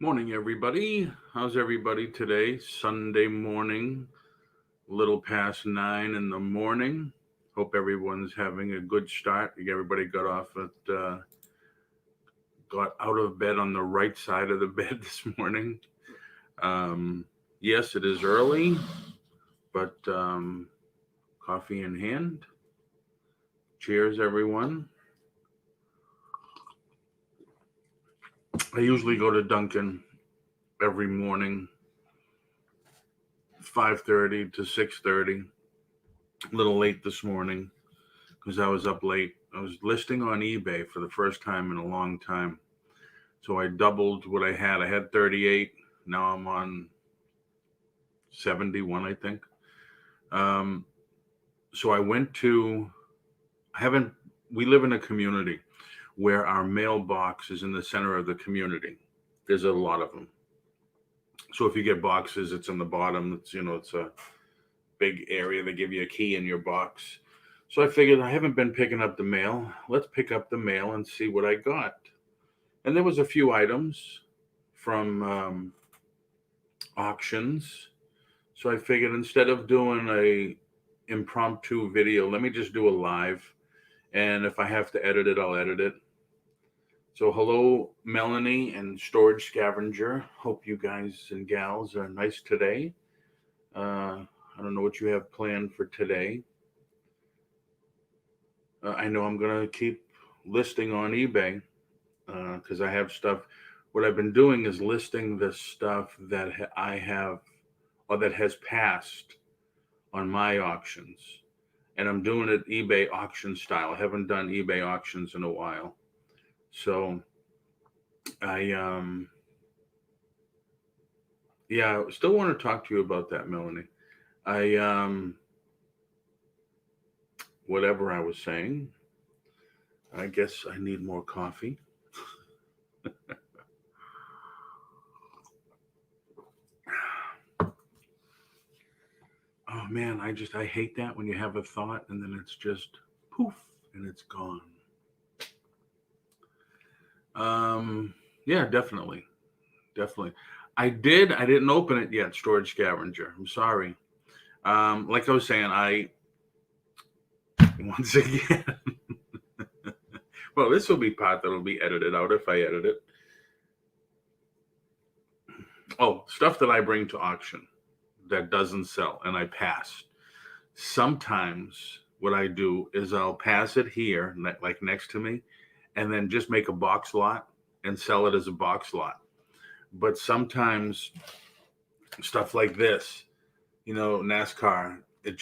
Morning, everybody. How's everybody today? Sunday morning, a little past 9 in the morning. Hope everyone's having a good start. Everybody got out of bed on the right side of the bed this morning. Yes, it is early, but coffee in hand. Cheers, everyone. I usually go to Dunkin' every morning, 5:30 to 6:30. A little late this morning because I was up late. I was listing on eBay for the first time in a long time. So I doubled what I had. I had 38. Now I'm on 71, I think. So I went to, we live in a community where our mailbox is in the center of the community. There's a lot of them. So if you get boxes, it's in the bottom. It's a big area. They give you a key in your box. So I figured I haven't been picking up the mail. Let's pick up the mail and see what I got. And there was a few items from auctions. So I figured instead of doing a impromptu video, let me just do a live. And if I have to edit it, I'll edit it. So hello, Melanie and Storage Scavenger. Hope you guys and gals are nice today. I don't know what you have planned for today. I know I'm going to keep listing on eBay because I have stuff. What I've been doing is listing the stuff that I have or that has passed on my auctions. And I'm doing it eBay auction style. I haven't done eBay auctions in a while. So I still want to talk to you about that, Melanie. Whatever I was saying, I guess I need more coffee. Oh man, I hate that when you have a thought and then it's just poof and it's gone. Yeah, definitely. I didn't open it yet, Storage Scavenger. I'm sorry. Like I was saying, once again, well, this will be part that'll be edited out if I edit it. Oh, stuff that I bring to auction that doesn't sell and I pass. Sometimes what I do is I'll pass it here, like next to me, and then just make a box lot and sell it as a box lot. But sometimes stuff like this, NASCAR, it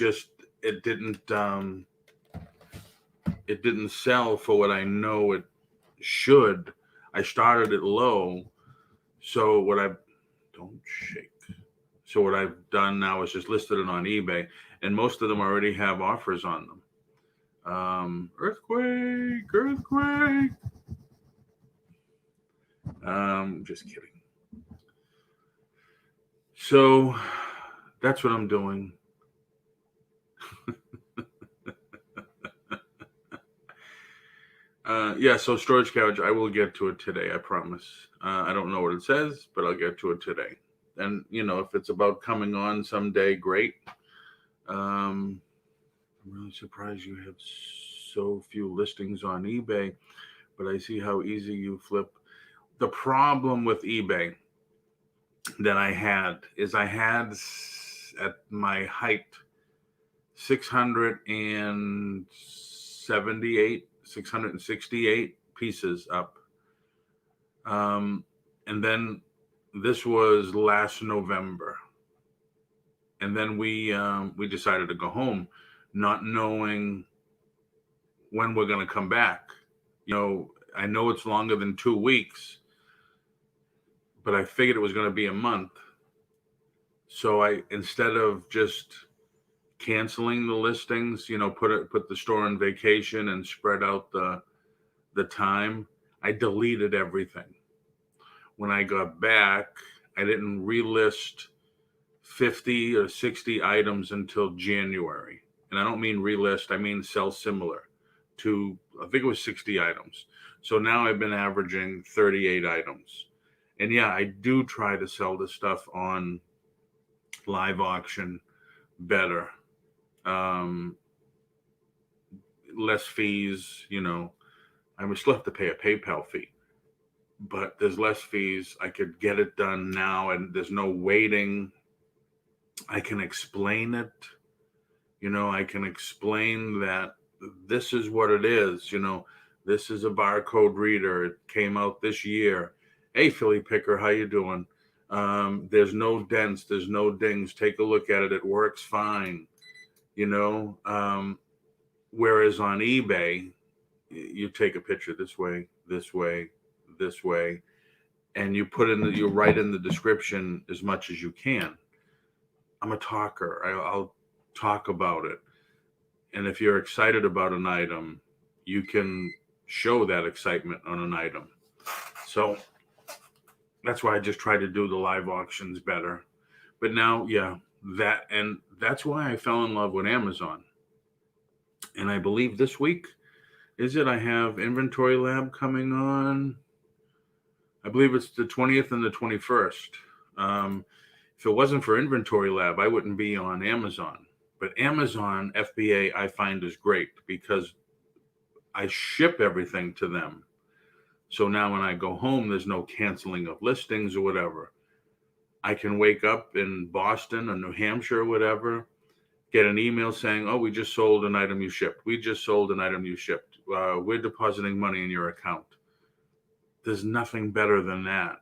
didn't sell for what I know it should. I started it low. So don't shake. So what I've done now is just listed it on eBay, and most of them already have offers on them. Earthquake. Just kidding. So that's what I'm doing. So Storage Scavenger, I will get to it today, I promise. I don't know what it says, but I'll get to it today. And, if it's about coming on someday, great. I'm really surprised you have so few listings on eBay, but I see how easy you flip. The problem with eBay that I had at my height 668 pieces up. And then this was last November. And then we decided to go home, not knowing when we're going to come back. I know it's longer than 2 weeks, but I figured it was going to be a month. So instead of just canceling the listings, put the store on vacation and spread out the time, I deleted everything. When I got back, I didn't relist 50 or 60 items until January. And I don't mean relist, I mean sell similar to I think it was 60 items. So now I've been averaging 38 items. And yeah, I do try to sell the stuff on live auction better. Um, Less fees, I would still have to pay a PayPal fee, but there's less fees. I could get it done now and there's no waiting. I can explain it. I can explain that this is what it is. This is a barcode reader. It came out this year. Hey, Philly Picker, how you doing? There's no dents. There's no dings. Take a look at it. It works fine. Whereas on eBay, you take a picture this way, this way, this way, and you write in the description as much as you can. I'm a talker. I'll talk about it. And if you're excited about an item, you can show that excitement on an item. So that's why I just try to do the live auctions better. But now, yeah, that's why I fell in love with Amazon. And I believe this week, I have Inventory Lab coming on. I believe it's the 20th and the 21st. If it wasn't for Inventory Lab, I wouldn't be on Amazon. But Amazon FBA I find is great because I ship everything to them. So now when I go home, there's no canceling of listings or whatever. I can wake up in Boston or New Hampshire or whatever, get an email saying, oh, we just sold an item you shipped. We just sold an item you shipped. We're depositing money in your account. There's nothing better than that.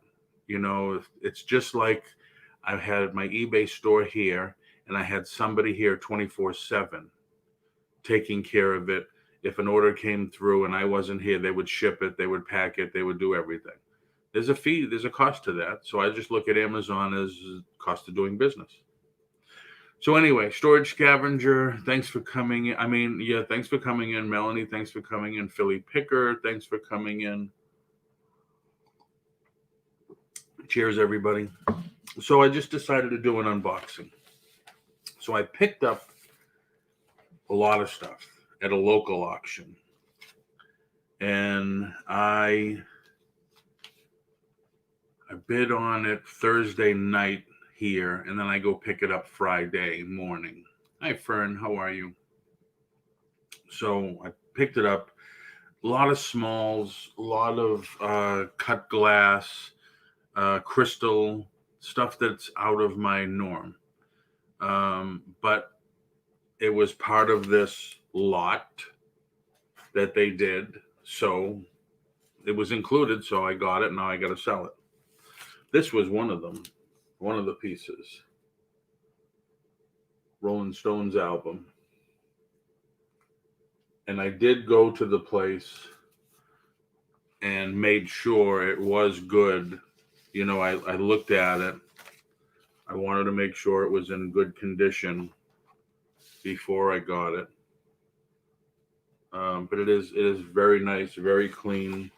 It's just like I had my eBay store here and I had somebody here 24/7 taking care of it. If an order came through and I wasn't here, they would ship it, they would pack it, they would do everything. There's a fee, there's a cost to that. So I just look at Amazon as cost of doing business. So anyway, Storage Scavenger, thanks for coming in. Thanks for coming in. Melanie, thanks for coming in. Philly Picker, thanks for coming in. Cheers, everybody. So I just decided to do an unboxing. So I picked up a lot of stuff at a local auction. And I bid on it Thursday night here, and then I go pick it up Friday morning. Hi, Fern, how are you? So I picked it up. A lot of smalls, a lot of cut glass, crystal, stuff that's out of my norm. But it was part of this lot that they did. So it was included. So I got it. Now I got to sell it. This was one of them, one of the pieces. Rolling Stones album. And I did go to the place and made sure it was good. I looked at it. I wanted to make sure it was in good condition before I got it. But it is very nice, very clean.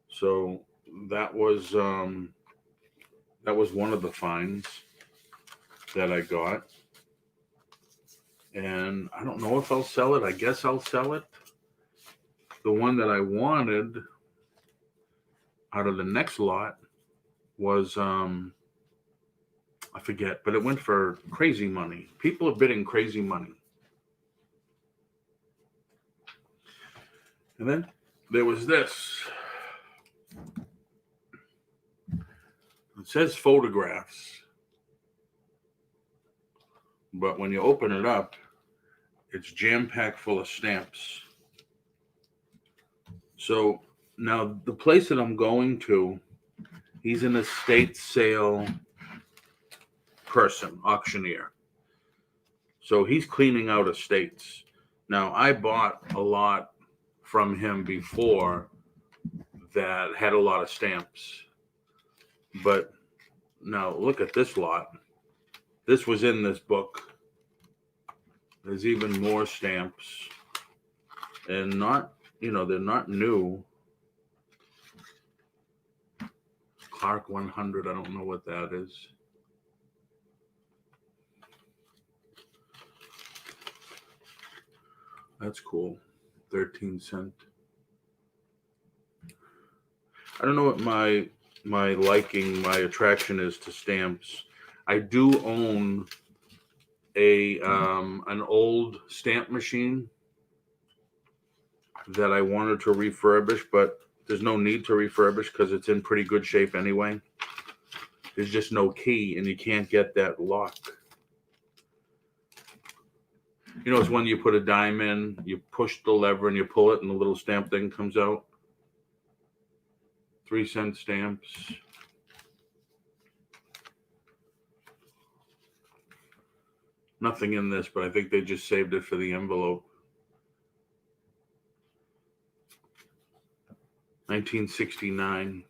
So that was one of the finds that I got. And I don't know if I'll sell it. I guess I'll sell it. The one that I wanted out of the next lot was I forget, but it went for crazy money. People are bidding crazy money. And then there was this. It says photographs. But when you open it up, it's jam-packed full of stamps. So now the place that I'm going to, he's an estate sale person, auctioneer. So he's cleaning out estates. Now I bought a lot from him before that had a lot of stamps. But now look at this lot. This was in this book. There's even more stamps. And not, they're not new. Clark 100, I don't know what that is. That's cool. 13 cent. I don't know what my attraction is to stamps. I do own an old stamp machine that I wanted to refurbish, but there's no need to refurbish because it's in pretty good shape anyway. There's just no key, and you can't get that lock. You know, it's when you put a dime in, you push the lever and you pull it, and the little stamp thing comes out. 3-cent stamps. Nothing in this, but I think they just saved it for the envelope. 1969.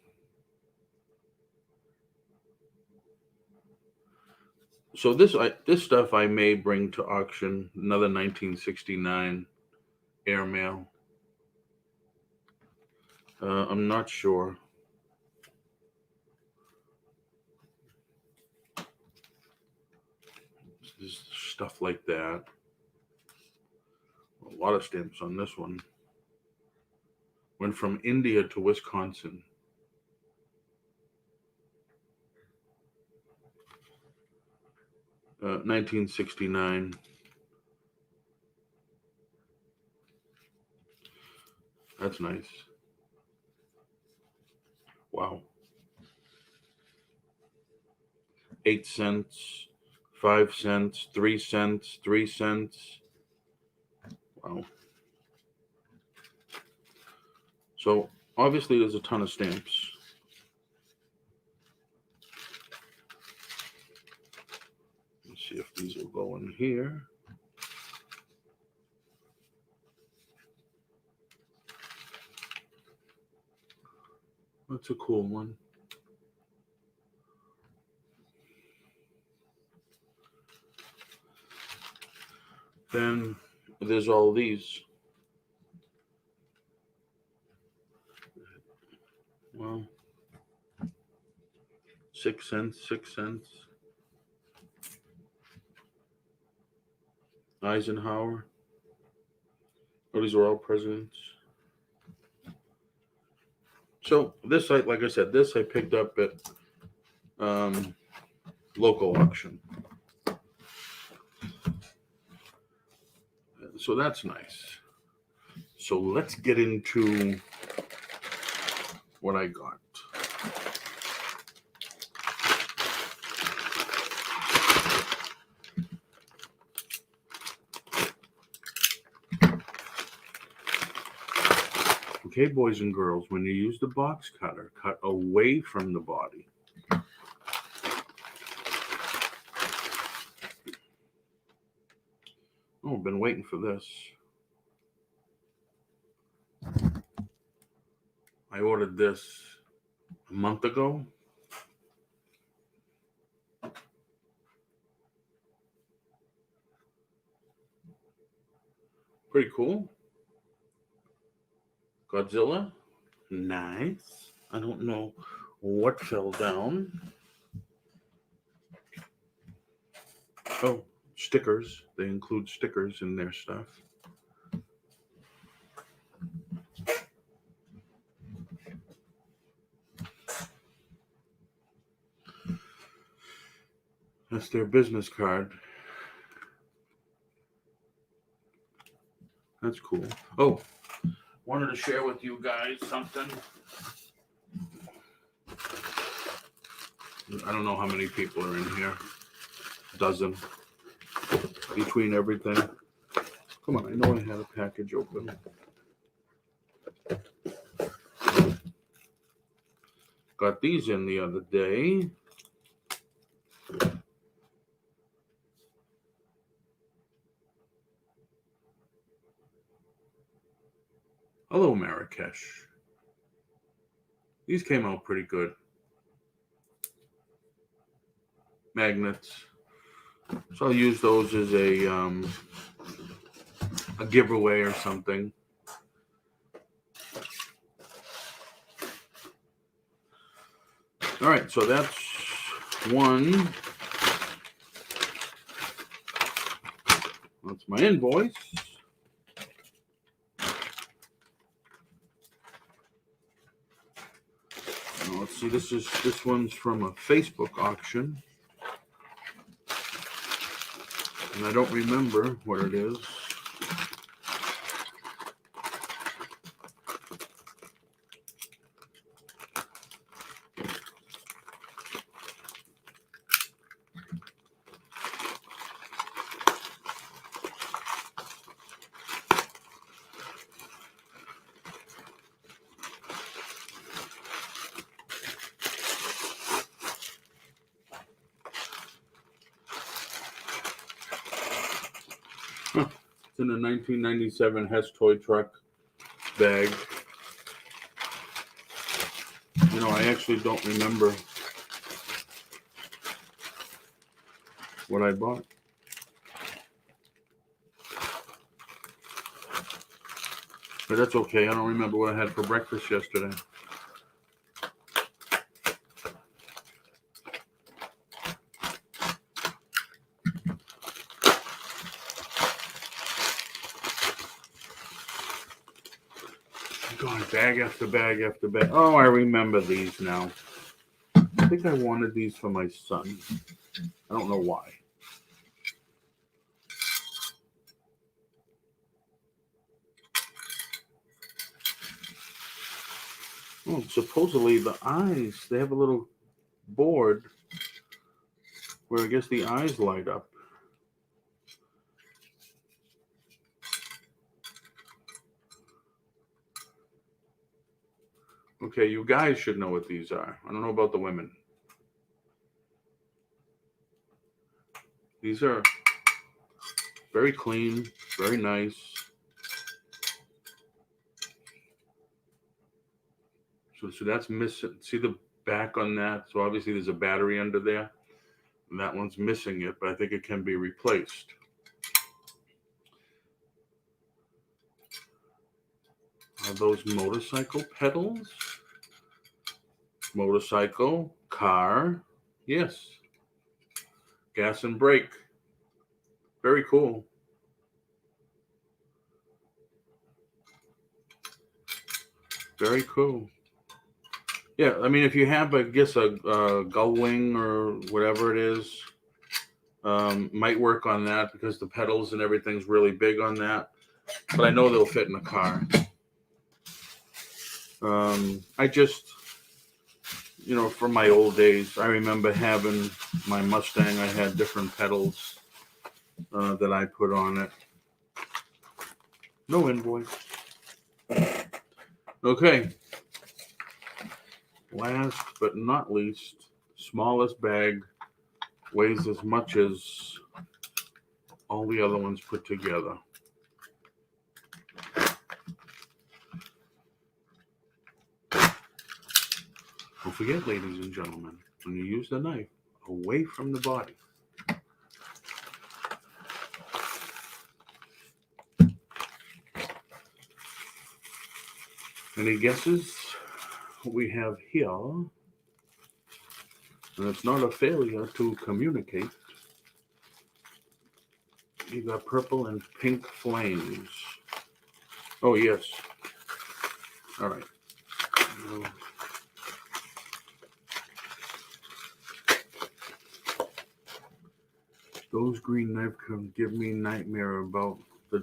So this stuff I may bring to auction. Another 1969 airmail. I'm not sure. There's stuff like that. A lot of stamps on this one. Went from India to Wisconsin. Uh, 1969. That's nice. Wow. 8 cents, 5 cents, 3 cents, 3 cents. Wow. So obviously there's a ton of stamps. Let's see if these will go in here. That's a cool one. Then there's all these. Well, 6 cents, 6 cents. Eisenhower. Oh, these are all presidents. So this, like I said, this I picked up at local auction. So that's nice. So let's get into what I got. Okay, boys and girls, when you use the box cutter, cut away from the body. Oh, I've been waiting for this. I ordered this a month ago. Pretty cool. Godzilla. Nice. I don't know what fell down. Oh, stickers. They include stickers in their stuff. That's their business card. That's cool. Oh, wanted to share with you guys something. I don't know how many people are in here. A dozen. Between everything. Come on, I know I had a package open. Got these in the other day. Hello, Marrakesh. These came out pretty good. Magnets. So I'll use those as a giveaway or something. All right, so that's one. That's my invoice. Let's see, this one's from a Facebook auction. And I don't remember what it is. It's in a 1997 Hess toy truck bag. You know, I actually don't remember what I bought. But that's okay. I don't remember what I had for breakfast yesterday. God, bag after bag after bag. Oh, I remember these now. I think I wanted these for my son. I don't know why. Oh, supposedly the eyes, they have a little board where I guess the eyes light up. Okay, you guys should know what these are. I don't know about the women. These are very clean, very nice. So that's missing. See the back on that? So obviously there's a battery under there. And that one's missing it, but I think it can be replaced. Are those motorcycle pedals? Motorcycle, car, yes. Gas and brake. Very cool. Very cool. Yeah, I mean, if you have, I guess, a gull wing or whatever it is, might work on that because the pedals and everything's really big on that. But I know they'll fit in a car. I just, you know, from my old days, I remember having my Mustang. I had different pedals that I put on it. No invoice. Okay. Last but not least, smallest bag, weighs as much as all the other ones put together. Don't forget, ladies and gentlemen, when you use the knife, away from the body. Any guesses what we have here? And it's not a failure to communicate. You got purple and pink flames. Oh, yes. All right. Those green knives can give me nightmare about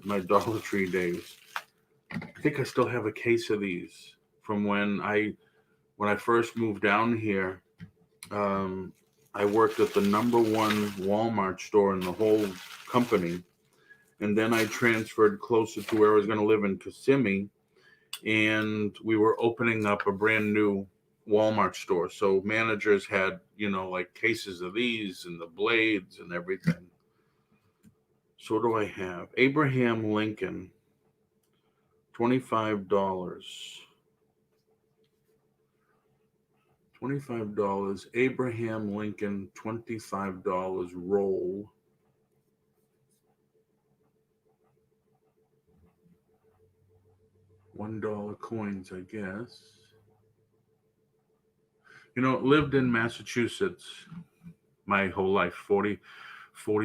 my Dollar Tree days. I think I still have a case of these from when I first moved down here. I worked at the #1 Walmart store in the whole company, and then I transferred closer to where I was going to live in Kissimmee, and we were opening up a brand new Walmart store. So managers had, you know, like cases of these and the blades and everything. So what do I have? Abraham Lincoln, $25. $25. Abraham Lincoln, $25 roll. $1 coins, I guess. You know, lived in Massachusetts my whole life, 40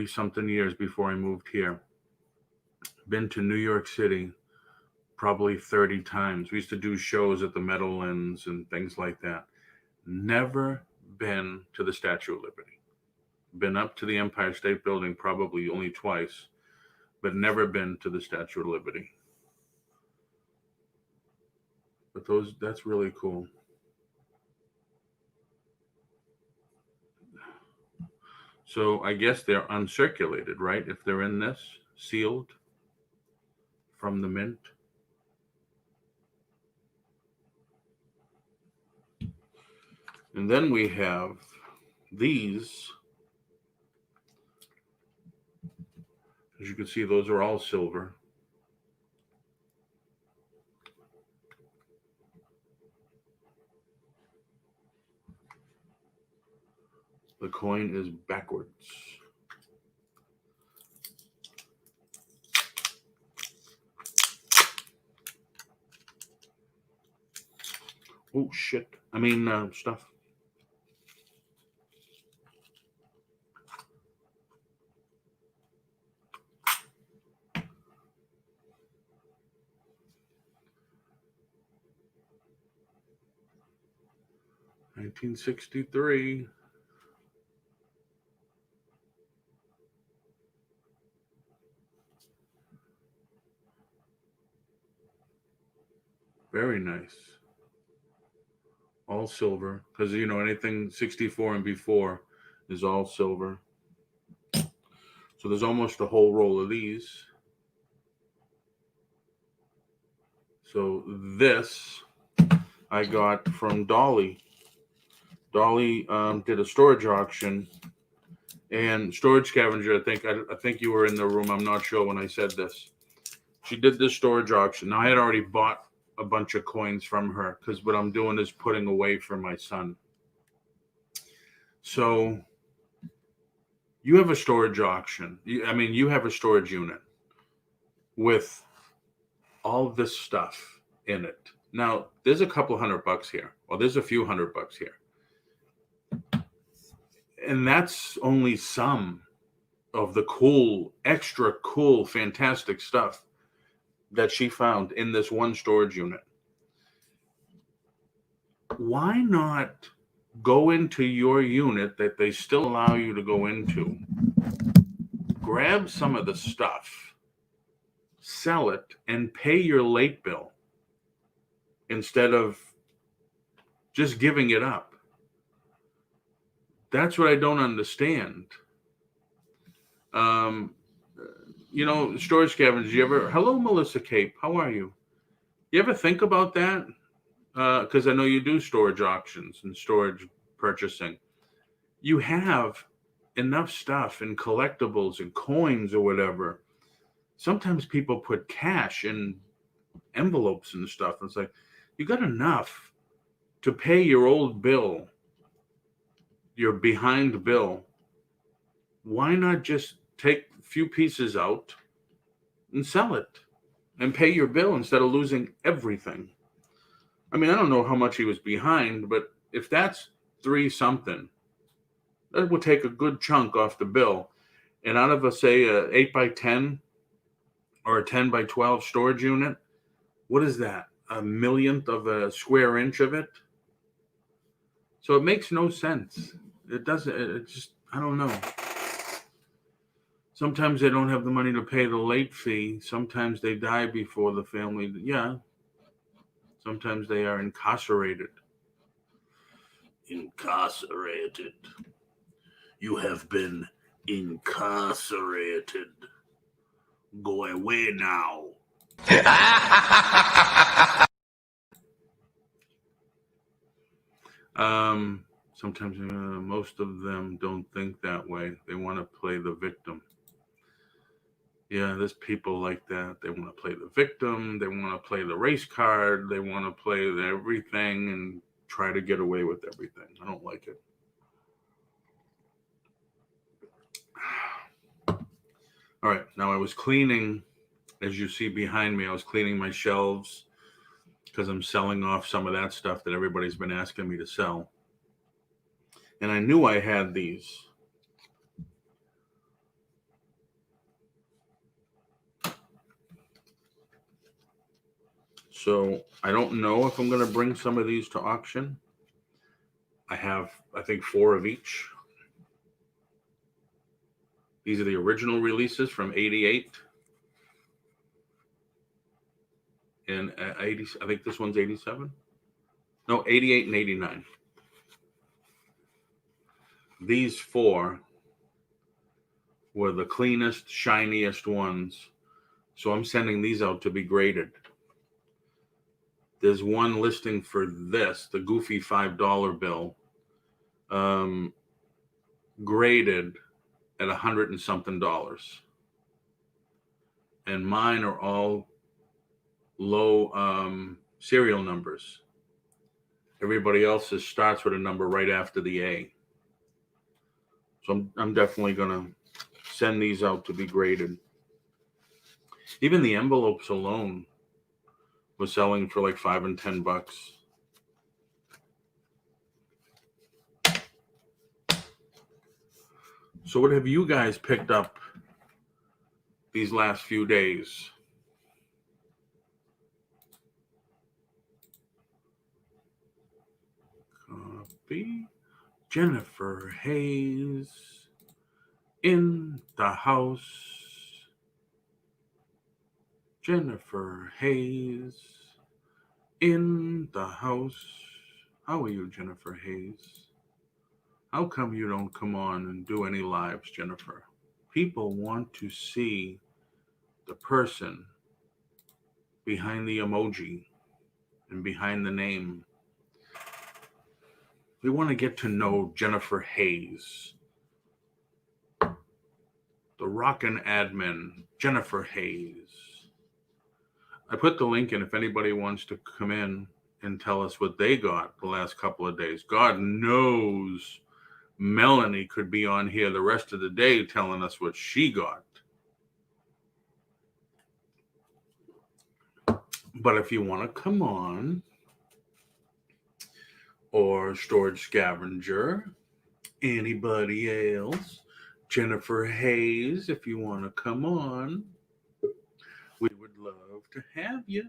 something years before I moved here. Been to New York City probably 30 times. We used to do shows at the Meadowlands and things like that. Never been to the Statue of Liberty. Been up to the Empire State Building probably only twice, but never been to the Statue of Liberty. But that's really cool. So I guess they're uncirculated, right? If they're in this, sealed from the mint. And then we have these. As you can see, those are all silver. The coin is backwards. Oh, shit. I mean, stuff. $1963. Very nice. All silver, because you know anything 64 and before is all silver. So there's almost a whole roll of these. So this I got from Dolly. Dolly did a storage auction, and Storage Scavenger. I think you were in the room. I'm not sure when I said this. She did this storage auction. Now I had already bought a bunch of coins from her because what I'm doing is putting away for my son. So you have a storage auction. You have a storage unit with all this stuff in it. Now, there's a couple $100 here, or there's a few $100 here. And that's only some of the cool, extra cool, fantastic stuff that she found in this one storage unit. Why not go into your unit that they still allow you to go into, grab some of the stuff, sell it, and pay your late bill instead of just giving it up? That's what I don't understand. Storage Scavengers, hello, Melissa Cape. How are you? You ever think about that? Because I know you do storage auctions and storage purchasing. You have enough stuff and collectibles and coins or whatever. Sometimes people put cash in envelopes and stuff. It's like, you got enough to pay your old bill, your behind bill. Why not just take a few pieces out and sell it and pay your bill instead of losing everything? I mean, I don't know how much he was behind, but if that's 3 something, that would take a good chunk off the bill. And out of say a 8x10 or a 10x12 storage unit, what is that? A millionth of a square inch of it? So it makes no sense. It doesn't, I don't know. Sometimes they don't have the money to pay the late fee. Sometimes they die before the family. Yeah. Sometimes they are incarcerated. Incarcerated. You have been incarcerated. Go away now. Sometimes most of them don't think that way. They want to play the victim. Yeah, there's people like that. They want to play the victim. They want to play the race card. They want to play everything and try to get away with everything. I don't like it. All right, now I was cleaning, as you see behind me, I was cleaning my shelves because I'm selling off some of that stuff that everybody's been asking me to sell. And I knew I had these. So I don't know if I'm going to bring some of these to auction. I have, I think, 4 of each. These are the original releases from '88 and '80. I think this one's '87. No, '88 and '89. These 4 were the cleanest, shiniest ones. So I'm sending these out to be graded. There's one listing for this, the goofy $5 bill, graded at $100 and something. And mine are all low serial numbers. Everybody else's starts with a number right after the A. So I'm definitely going to send these out to be graded. Even the envelopes alone was selling for like $5 and $10. So what have you guys picked up these last few days? Copy. Jennifer Hayes in the house. Jennifer Hayes in the house. How are you, Jennifer Hayes? How come you don't come on and do any lives, Jennifer? People want to see the person behind the emoji and behind the name. We want to get to know Jennifer Hayes, the rockin' admin, Jennifer Hayes. I put the link in if anybody wants to come in and tell us what they got the last couple of days. God knows Melanie could be on here the rest of the day telling us what she got. But if you want to come on, or Storage Scavenger, anybody else, Jennifer Hayes, if you want to come on, we would love to have you.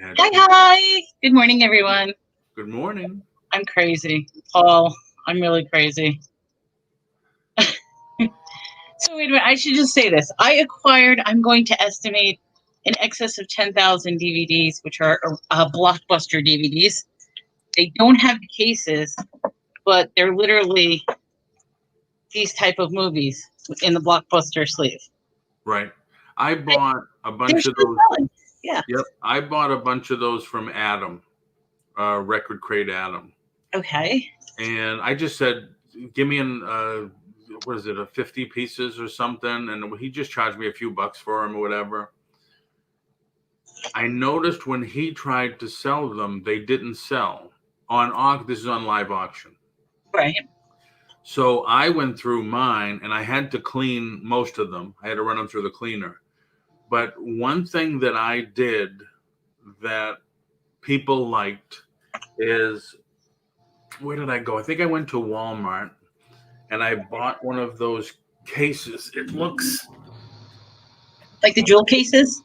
Hi. Good morning, everyone. Good morning. I'm crazy. Paul, I'm really crazy. So wait a minute, I should just say this. I'm going to estimate in excess of 10,000 DVDs, which are Blockbuster DVDs. They don't have the cases, but they're literally these type of movies in the Blockbuster sleeve. Right. I bought a bunch of those. Selling. Yeah. Yep. I bought a bunch of those from Adam, Record Crate Adam. Okay. And I just said, give me a 50 pieces or something. And he just charged me a few bucks for them or whatever. I noticed when he tried to sell them, they didn't sell. This is on live auction. Right. So I went through mine and I had to clean most of them. I had to run them through the cleaner. But one thing that I did that people liked is, where did I go? I think I went to Walmart and I bought one of those cases. It looks like the jewel cases?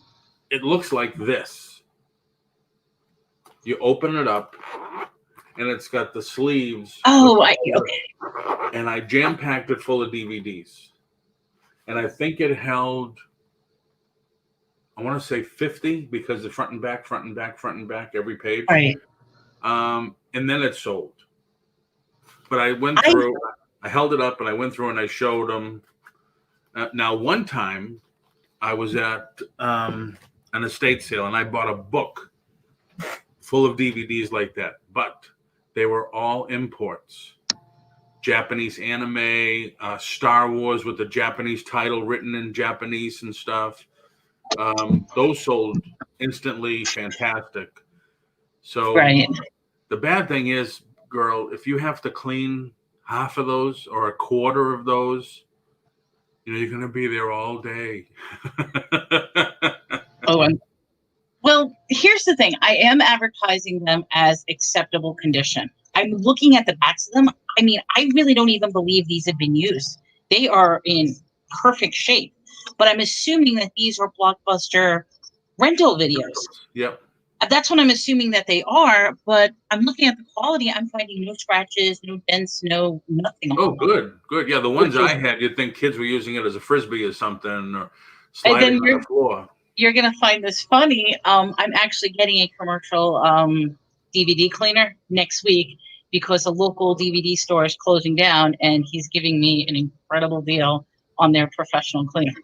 It looks like this. You open it up and it's got the sleeves. Okay. And I jam-packed it full of DVDs. And I think it held, I want to say 50 because the front and back, every page. Right. And then it sold. But I went through, I held it up and I went through and I showed them. Now, one time I was at an estate sale and I bought a book full of DVDs like that, but they were all imports. Japanese anime, Star Wars with the Japanese title written in Japanese and stuff. Those sold instantly, fantastic. So right. The bad thing is, girl, if you have to clean half of those or a quarter of those, you're going to be there all day. Well, here's the thing. I am advertising them as acceptable condition. I'm looking at the backs of them. I mean, I really don't even believe these have been used. They are in perfect shape. But I'm assuming that these are Blockbuster rental videos. Yep. That's what I'm assuming that they are, but I'm looking at the quality. I'm finding no scratches, no dents, no nothing Oh, on them. good, good. Yeah, the ones Which is, I had, you'd think kids were using it as a frisbee or something, or and sliding then on the floor. you're gonna find this funny. I'm actually getting a commercial DVD cleaner next week because a local DVD store is closing down, and he's giving me an incredible deal on their professional cleaner.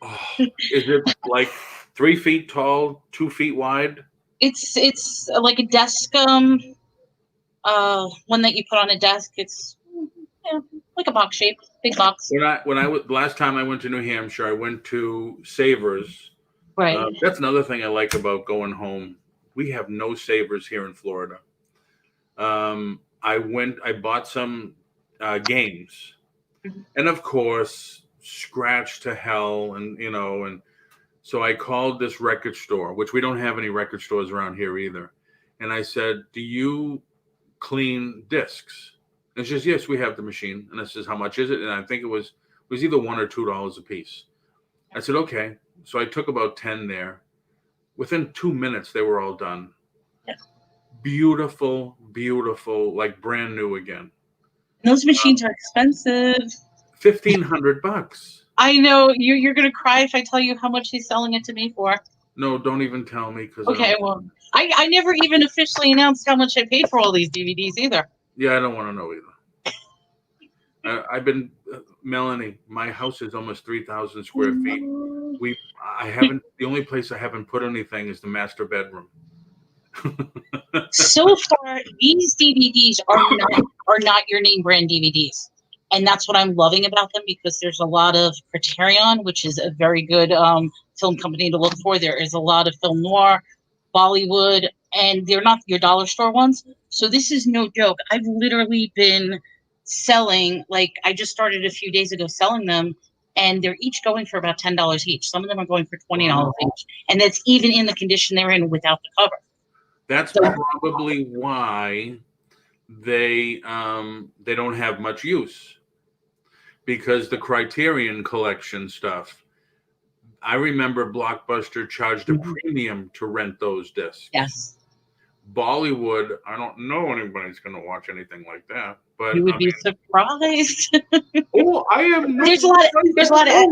Oh, is it like 3 feet tall, 2 feet wide? It's like a desk one that you put on a desk. It's yeah, like a box shape, big box. Last time I went to New Hampshire, I went to Savers. Right. That's another thing I like about going home. We have no Savers here in Florida. I bought some games, Mhm. and of course, scratch to hell, and so I called this record store, which we don't have any record stores around here either. And I said, "Do you clean discs?" And she says, "Yes, we have the machine." And I says, "How much is it?" And I think it was either $1 or $2 a piece. I said, "Okay." So I took about 10 there. Within 2 minutes, they were all done. Yeah. Beautiful, beautiful, like brand new again. Those machines are expensive. $1,500. I know you're gonna cry if I tell you how much he's selling it to me for. No, don't even tell me because I Okay, don't. well, I never even officially announced how much I paid for all these DVDs either. Yeah, I don't want to know either. I've been Melanie. My house is almost 3,000 square feet. I haven't. The only place I haven't put anything is the master bedroom. So far, these DVDs are not your name brand DVDs, and that's what I'm loving about them because there's a lot of Criterion, which is a very good film company to look for. There is a lot of film noir, Bollywood, and they're not your dollar store ones. So this is no joke. I've literally been selling, like I just started a few days ago selling them, and they're each going for about $10 each. Some of them are going for $20 Wow. each, and that's even in the condition they're in without the cover. That's So probably why they don't have much use, because the Criterion collection stuff. I remember Blockbuster charged a premium to rent those discs. yes. Bollywood, I don't know anybody's going to watch anything like that. But You I would be mean, surprised. oh, I am not. There's a lot of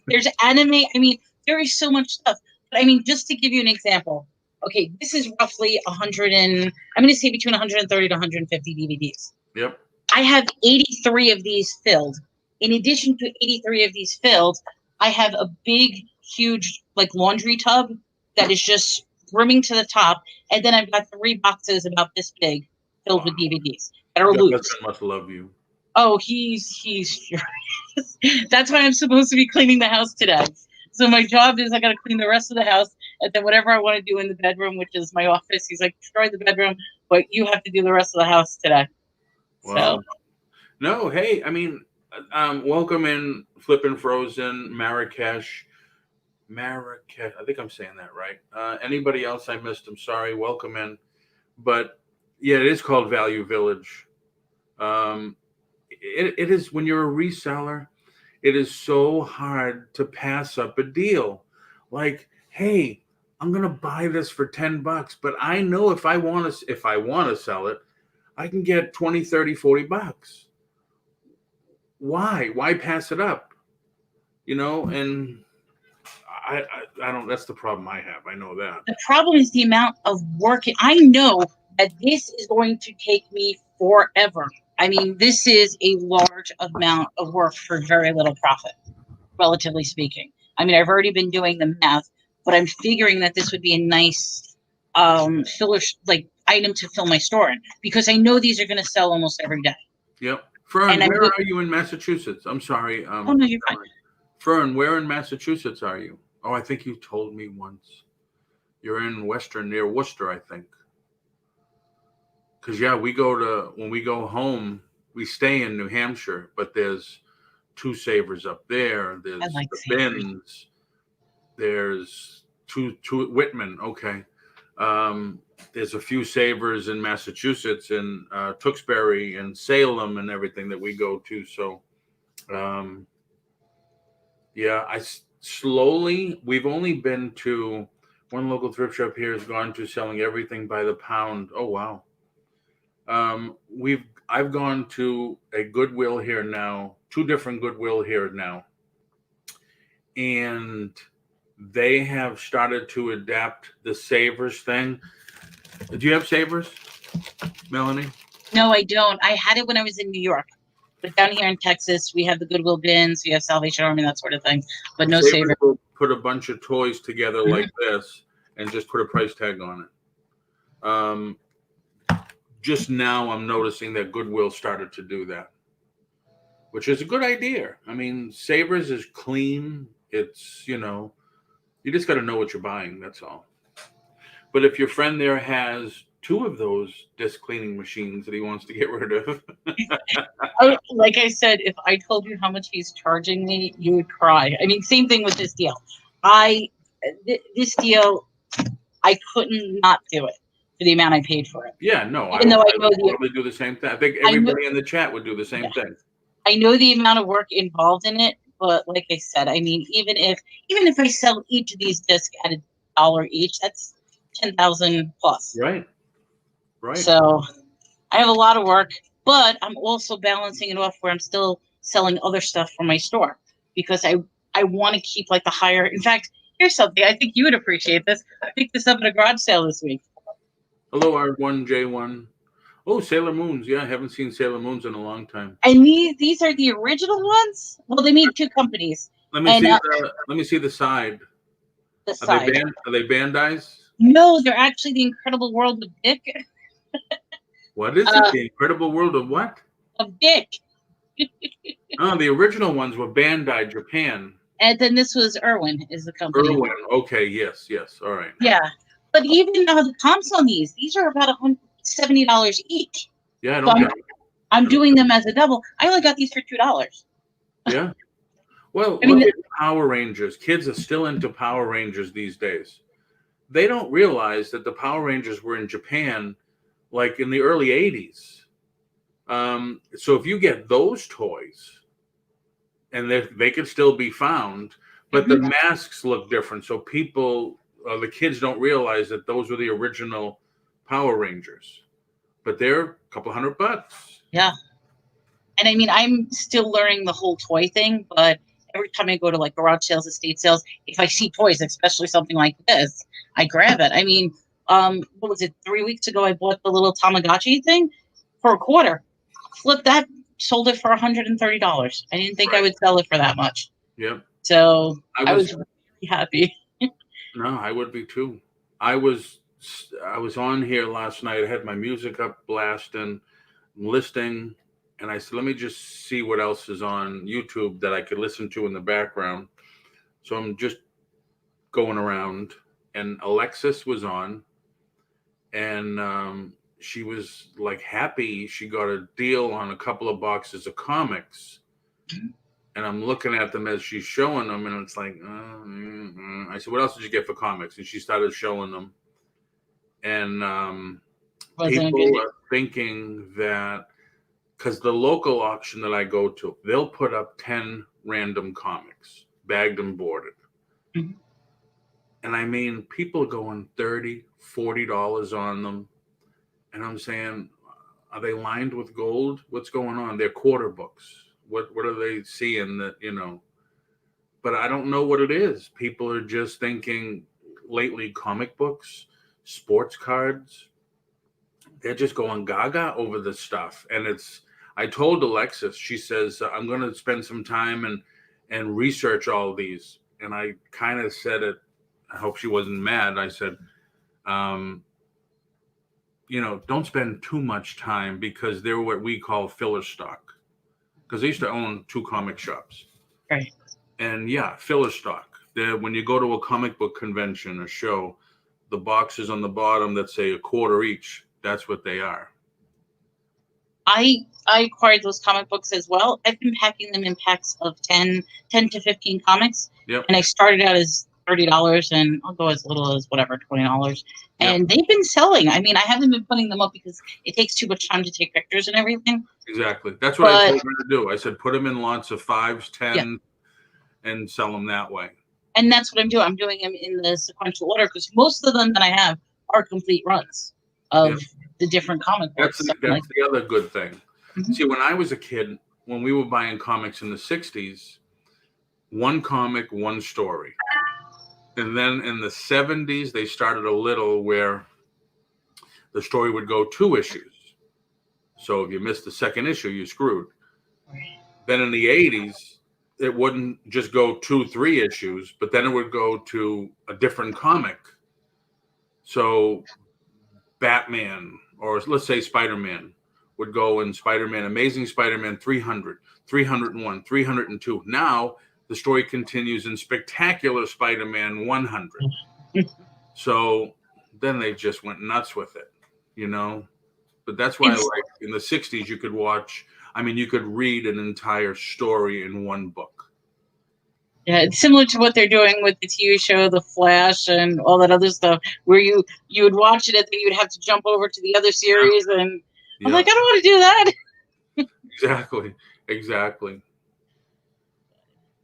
there's anime. I mean, there is so much stuff. But I mean, just to give you an example, okay, this is roughly 100 and I'm going to say between 130 to 150 DVDs. Yep. I have 83 of these filled. In addition to 83 of these filled, I have a big, huge like laundry tub that is just brimming to the top, and then I've got 3 boxes about this big filled Wow. with DVDs that are Your loose. husband must love you. Oh, he's furious. That's why I'm supposed to be cleaning the house today. So my job is I got to clean the rest of the house, and then whatever I want to do in the bedroom, which is my office, he's like, destroy the bedroom, but you have to do the rest of the house today. Wow. So No, hey, I mean, welcome in Flippin' Frozen, Marrakesh. I think I'm saying that right. Anybody else I missed? I'm sorry. Welcome in. But yeah, it is called Value Village. It is, when you're a reseller, it is so hard to pass up a deal. Like, hey, I'm gonna buy this for $10, but I know if I want to sell it, I can get 20, 30, $40. Why pass it up? And I don't. That's the problem I have. I know that. the problem is the amount of work. I know that this is going to take me forever. I mean, this is a large amount of work for very little profit, relatively speaking. I mean, I've already been doing the math, but I'm figuring that this would be a nice filler like item to fill my store in because I know these are going to sell almost every day. Yep. Fern, And I'm where are you in Massachusetts? I'm sorry. oh no, you're fine. Fern, where in Massachusetts are you? Oh, I think you told me once. You're in Western, near Worcester, I think. Because yeah, when we go home, we stay in New Hampshire, but there's 2 Savers up there. There's I like the Savers. Bins. There's two Whitman. Okay. There's a few Savers in Massachusetts, in Tewksbury and Salem and everything that we go to. So, yeah, slowly, we've only been to One local thrift shop here has gone to selling everything by the pound. Oh wow. I've gone to a Goodwill here now, two different Goodwill here now, and they have started to adapt the Savers thing. Do you have Savers, Melanie? No, I don't. I had it when I was in New York. But down here in Texas, we have the Goodwill bins, we have Salvation Army, that sort of thing. But no Savers Saver. will put a bunch of toys together like this and just put a price tag on it. Just now I'm noticing that Goodwill started to do that, which is a good idea. I mean, Savers is clean. It's, you just got to know what you're buying. That's all. But if your friend there has two of those disc cleaning machines that he wants to get rid of, Like I said, if I told you how much he's charging me, you would cry. I mean, same thing with this deal. This deal, I couldn't not do it for the amount I paid for it. yeah, no, Even though I know would probably do the same thing. I think everybody in the chat would do the same thing. I know the amount of work involved in it, but like I said, I mean, even if I sell each of these discs at $1 each, that's 10,000 plus. Right. So I have a lot of work, but I'm also balancing it off where I'm still selling other stuff from my store because I want to keep like the higher. In fact, here's something I think you would appreciate this. I picked this up at a garage sale this week. Hello, R1J1. Oh, Sailor Moons. Yeah, I haven't seen Sailor Moons in a long time. And these are the original ones. Well, they made two companies. Let me see the side. The side. Are they Bandai's? No, they're actually the Incredible World of Dick. What is it? The Incredible World of what? Of Dick. Oh, the original ones were Bandai Japan. And then this was Irwin is the company. Irwin. Okay, yes. All right. Yeah. But even the comps on these are about $170 each. Yeah, I don't get it. I'm doing them as a double. I only got these for $2. Yeah. Well, look at Power Rangers. Kids are still into Power Rangers these days. They don't realize that the Power Rangers were in Japan like in the early 80s. So if you get those toys, and they can still be found, but the masks look different. So the kids don't realize that those were the original Power Rangers. But they're a couple $100. Yeah. And I mean, I'm still learning the whole toy thing, but every time I go to like garage sales, estate sales, if I see toys, especially something like this, I grab it. I mean, what was it? 3 weeks ago, I bought the little Tamagotchi thing for $25. Flipped that, sold it for $130. I didn't think I would sell it for that much. Yep. So I was really happy. No, I would be too. I was on here last night. I had my music up blasting, listing, and I said, let me just see what else is on YouTube that I could listen to in the background. So I'm just going around, and Alexis was on, and she was like happy she got a deal on a couple of boxes of comics. And I'm looking at them as she's showing them, and it's like, I said, what else did you get for comics? And she started showing them. And people are thinking that because the local auction that I go to, they'll put up 10 random comics, bagged and boarded. Mm-hmm. And I mean, people are going $30, $40 on them. And I'm saying, are they lined with gold? What's going on? They're quarter books. What are they seeing that, but I don't know what it is. People are just thinking lately comic books, sports cards, they're just going gaga over this stuff. And I told Alexis, she says, I'm going to spend some time and research all these. And I kind of said it, I hope she wasn't mad. I said, don't spend too much time because they're what we call filler stock. Because I used to own 2 comic shops. Right. And yeah, filler stock. When you go to a comic book convention, a show, the boxes on the bottom that say $25 each, that's what they are. I acquired those comic books as well. I've been packing them in packs of 10 to 15 comics. Yep. And I started out as $30 and I'll go as little as whatever, $20. And they've been selling. I mean, I haven't been putting them up because it takes too much time to take pictures and everything. Exactly. That's what I told her to do. I said, put them in lots of 5s, 10s, and sell them that way. And that's what I'm doing. I'm doing them in the sequential order because most of them that I have are complete runs of the different comic books. That's So that's the other good thing. Mhm. See, when I was a kid, when we were buying comics in the 60s, one comic, one story. And then in the 70s, they started a little where the story would go 2 issues. So if you missed the second issue, you're screwed. Then in the 80s, it wouldn't just go 2, 3 issues, but then it would go to a different comic. So Batman, or let's say Spider-Man, would go in Spider-Man, Amazing Spider-Man 300, 301, 302. Now the story continues in Spectacular Spider-Man 100. So then they just went nuts with it, you know? But that's why, It's- like in the 60s, you could you could read an entire story in one book. Yeah, it's similar to what they're doing with the TV show The Flash and all that other stuff, where you would watch it and then you would have to jump over to the other series, and I'm like, I don't want to do that. Exactly.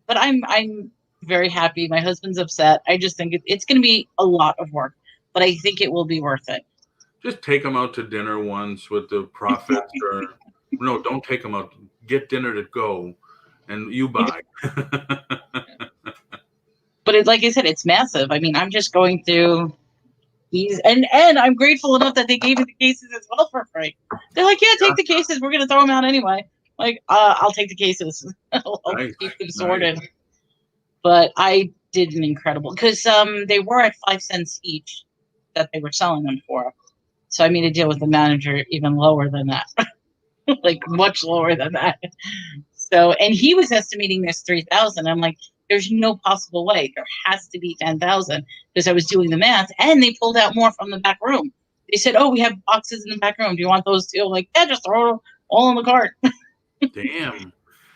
But I'm very happy. My husband's upset. I just think it's going to be a lot of work, but I think it will be worth it. Just take them out to dinner once with the profits, or no, don't take them out. Get dinner to go, and you buy. But like I said, it's massive. I mean, I'm just going through these, and I'm grateful enough that they gave me the cases as well for free. They're like, yeah, take the cases. We're going to throw them out anyway. Like, I'll take the cases. I'll Nice, keep them sorted. Nice. But I did an incredible, because they were at 5 cents each that they were selling them for. So I made a deal with the manager even lower than that, like much lower than that. So, and he was estimating there's 3,000. I'm like, there's no possible way. There has to be 10,000, because I was doing the math, and they pulled out more from the back room. They said, "Oh, we have boxes in the back room. Do you want those too?" I'm like, yeah, just throw them all in the cart. Damn.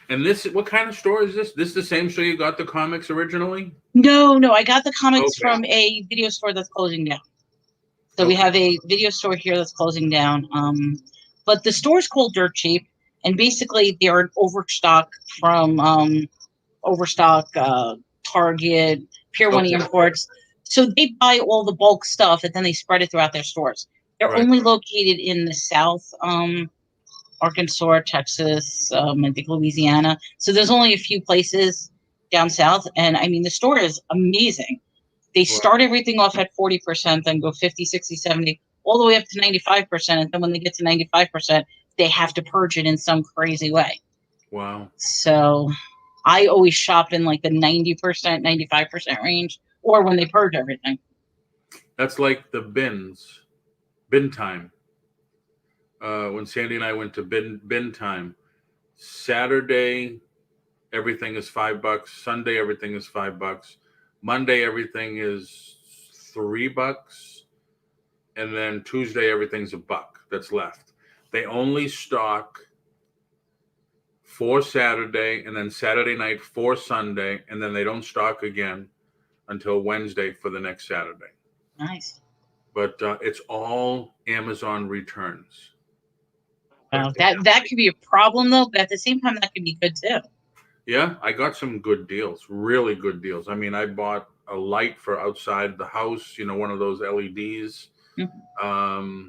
And what kind of store is this? This is the same store you got the comics originally? No, I got the comics from a video store that's closing down. So we have a video store here that's closing down. But the store's called Dirt Cheap, and basically they're an overstock from Target, Pier 1 Imports. So they buy all the bulk stuff and then they spread it throughout their stores. They're only located in the South, Arkansas, Texas, I think Louisiana. So there's only a few places down south. And I mean, the store is amazing. They start everything off at 40%, then go 50, 60, 70, all the way up to 95%. And then when they get to 95%, they have to purge it in some crazy way. Wow. So I always shop in like the 90%, 95% range, or when they purge everything. That's like the bin time. When Sandy and I went to bin time, Saturday, everything is $5. Sunday, everything is $5. Monday, everything is $3. And then Tuesday, everything's $1 that's left. They only stock for Saturday, and then Saturday night for Sunday, and then they don't stock again until Wednesday for the next Saturday. Nice. But it's all Amazon returns. Wow, that could be a problem though, but at the same time, that could be good too. Yeah, I got some good deals, really good deals. I mean, I bought a light for outside the house, one of those LEDs. Mm-hmm.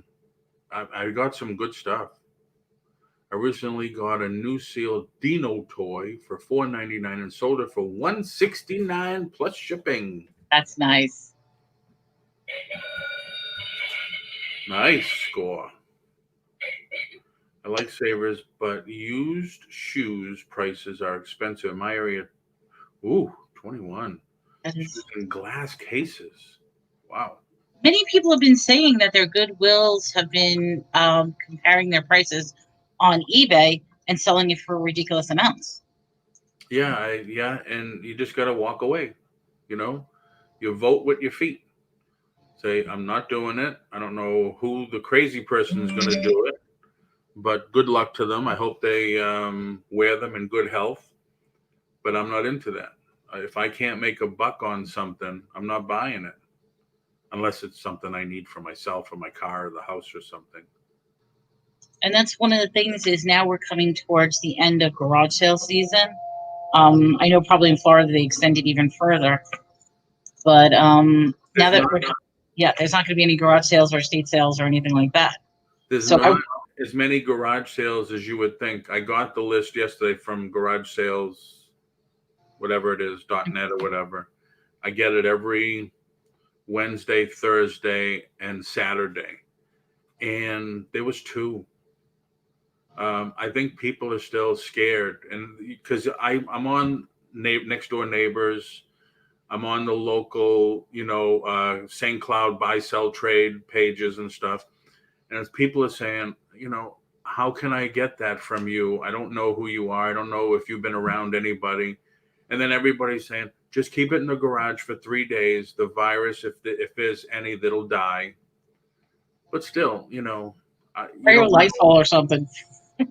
I got some good stuff. I recently got a new Seal Dino toy for $4.99 and sold it for $169 plus shipping. That's nice. Nice score. I like Savers, but used shoes prices are expensive in my area. Ooh, 21. In glass cases. Wow. Many people have been saying that their Goodwills have been comparing their prices on eBay and selling it for ridiculous amounts. Yeah, and you just got to walk away. You vote with your feet. Say, I'm not doing it. I don't know who the crazy person is going to do it, but good luck to them. I hope they wear them in good health, but I'm not into that. If I can't make a buck on something, I'm not buying it unless it's something I need for myself or my car or the house or something. And that's one of the things is now we're coming towards the end of garage sale season. I know probably in Florida they extend it even further. But now There's that not, there's not going to be any garage sales or estate sales or anything like that. there's So not as many garage sales as you would think. I got the list yesterday from Garage Sales, whatever it is, .net or whatever. I get it every Wednesday, Thursday, and Saturday. And there was 2. I think people are still scared, and because I'm on next door neighbors, I'm on the local, St. Cloud buy sell trade pages and stuff, and as people are saying, how can I get that from you? I don't know who you are. I don't know if you've been around anybody. And then everybody's saying, just keep it in the garage for 3 days. The virus, if there's any, that'll die. But still, you or your don't know. Lysol or something.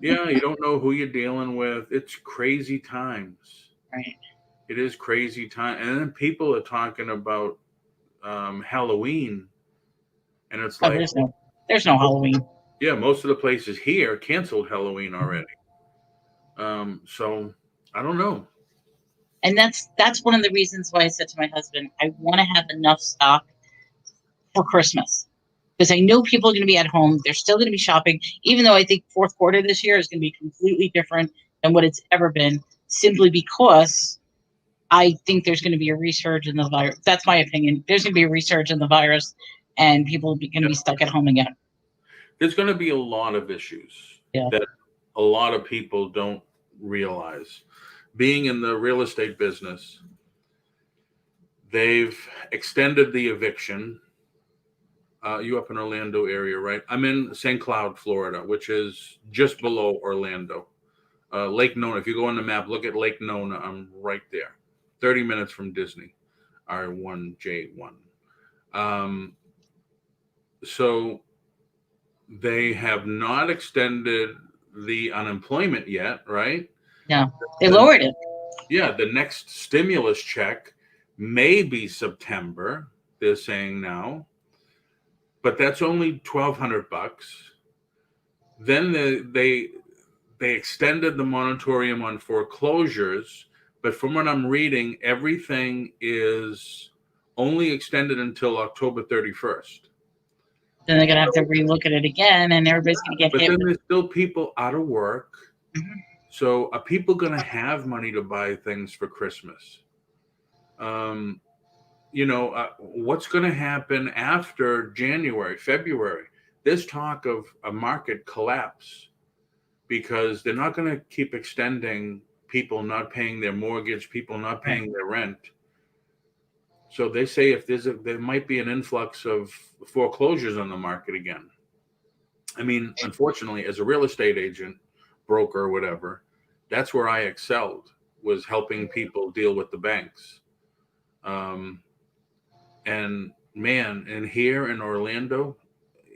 Yeah, you don't know who you're dealing with. It's crazy times. Right. It is crazy time. And then people are talking about Halloween, and it's Oh, like, there's no Halloween. yeah, most of the places here canceled Halloween already. So I don't know. And that's one of the reasons why I said to my husband, I want to have enough stock for Christmas. Because I know people are going to be at home. They're still going to be shopping, even though I think fourth quarter this year is going to be completely different than what it's ever been, simply because I think there's going to be a resurge in the virus. That's my opinion. There's going to be a resurge in the virus, and people are going to be stuck at home again. There's going to be a lot of issues that a lot of people don't realize. Being in the real estate business, they've extended the eviction. You up in Orlando area, right? I'm in St. Cloud, Florida, which is just below Orlando. Lake Nona. If you go on the map, look at Lake Nona. I'm right there. 30 minutes from Disney, R1J1. So they have not extended the unemployment yet, right? Yeah, they lowered it. Yeah, the next stimulus check may be September, they're saying now, but that's only $1,200. Then they extended the moratorium on foreclosures, but from what I'm reading, everything is only extended until October 31st. Then they're going to have to relook at it again, and everybody's going to get But hit. then there's still people out of work. Mhm. So are people going to have money to buy things for Christmas? What's going to happen after January, February? There's talk of a market collapse because they're not going to keep extending people not paying their mortgage, people not paying their rent. So they say if there might be an influx of foreclosures on the market again. I mean, unfortunately, as a real estate agent, broker, whatever, that's where I excelled, was helping people deal with the banks. And man, and here in Orlando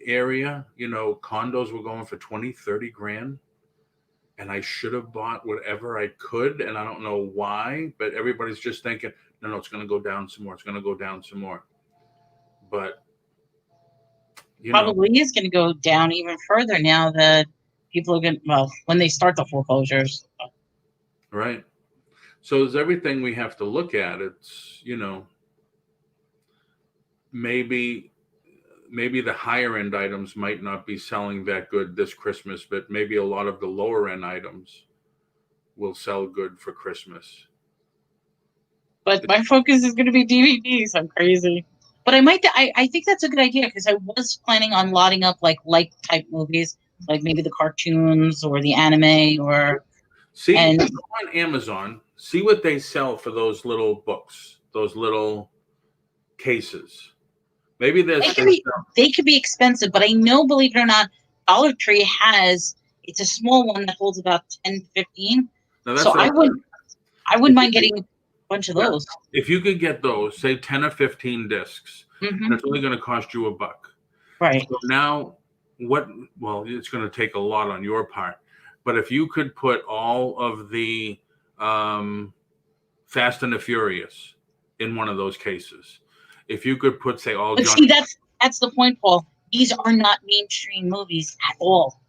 area, condos were going for 20, 30 grand. And I should have bought whatever I could. And I don't know why, but everybody's just thinking, no, it's going to go down some more. It's going to go down some more. But, Probably is going to go down even further now that people are going to, when they start the foreclosures. Right. So there's everything we have to look at. It's, maybe the higher end items might not be selling that good this Christmas, but maybe a lot of the lower end items will sell good for Christmas. But my focus is going to be DVDs. I'm crazy. But I think that's a good idea because I was planning on lotting up like type movies, like maybe the cartoons or the anime or. See, on Amazon, see what they sell for those little books, those little cases. Maybe they could be expensive, but I know, believe it or not, Dollar Tree it's a small one that holds about 10, 15. So I wouldn't mind getting a bunch of those. If you could get those, say 10 or 15 discs, and it's only going to cost you $1. Right. So now it's going to take a lot on your part, but if you could put all of the Fast and the Furious in one of those cases, if you could put, say, all. But see, that's the point, Paul. These are not mainstream movies at all.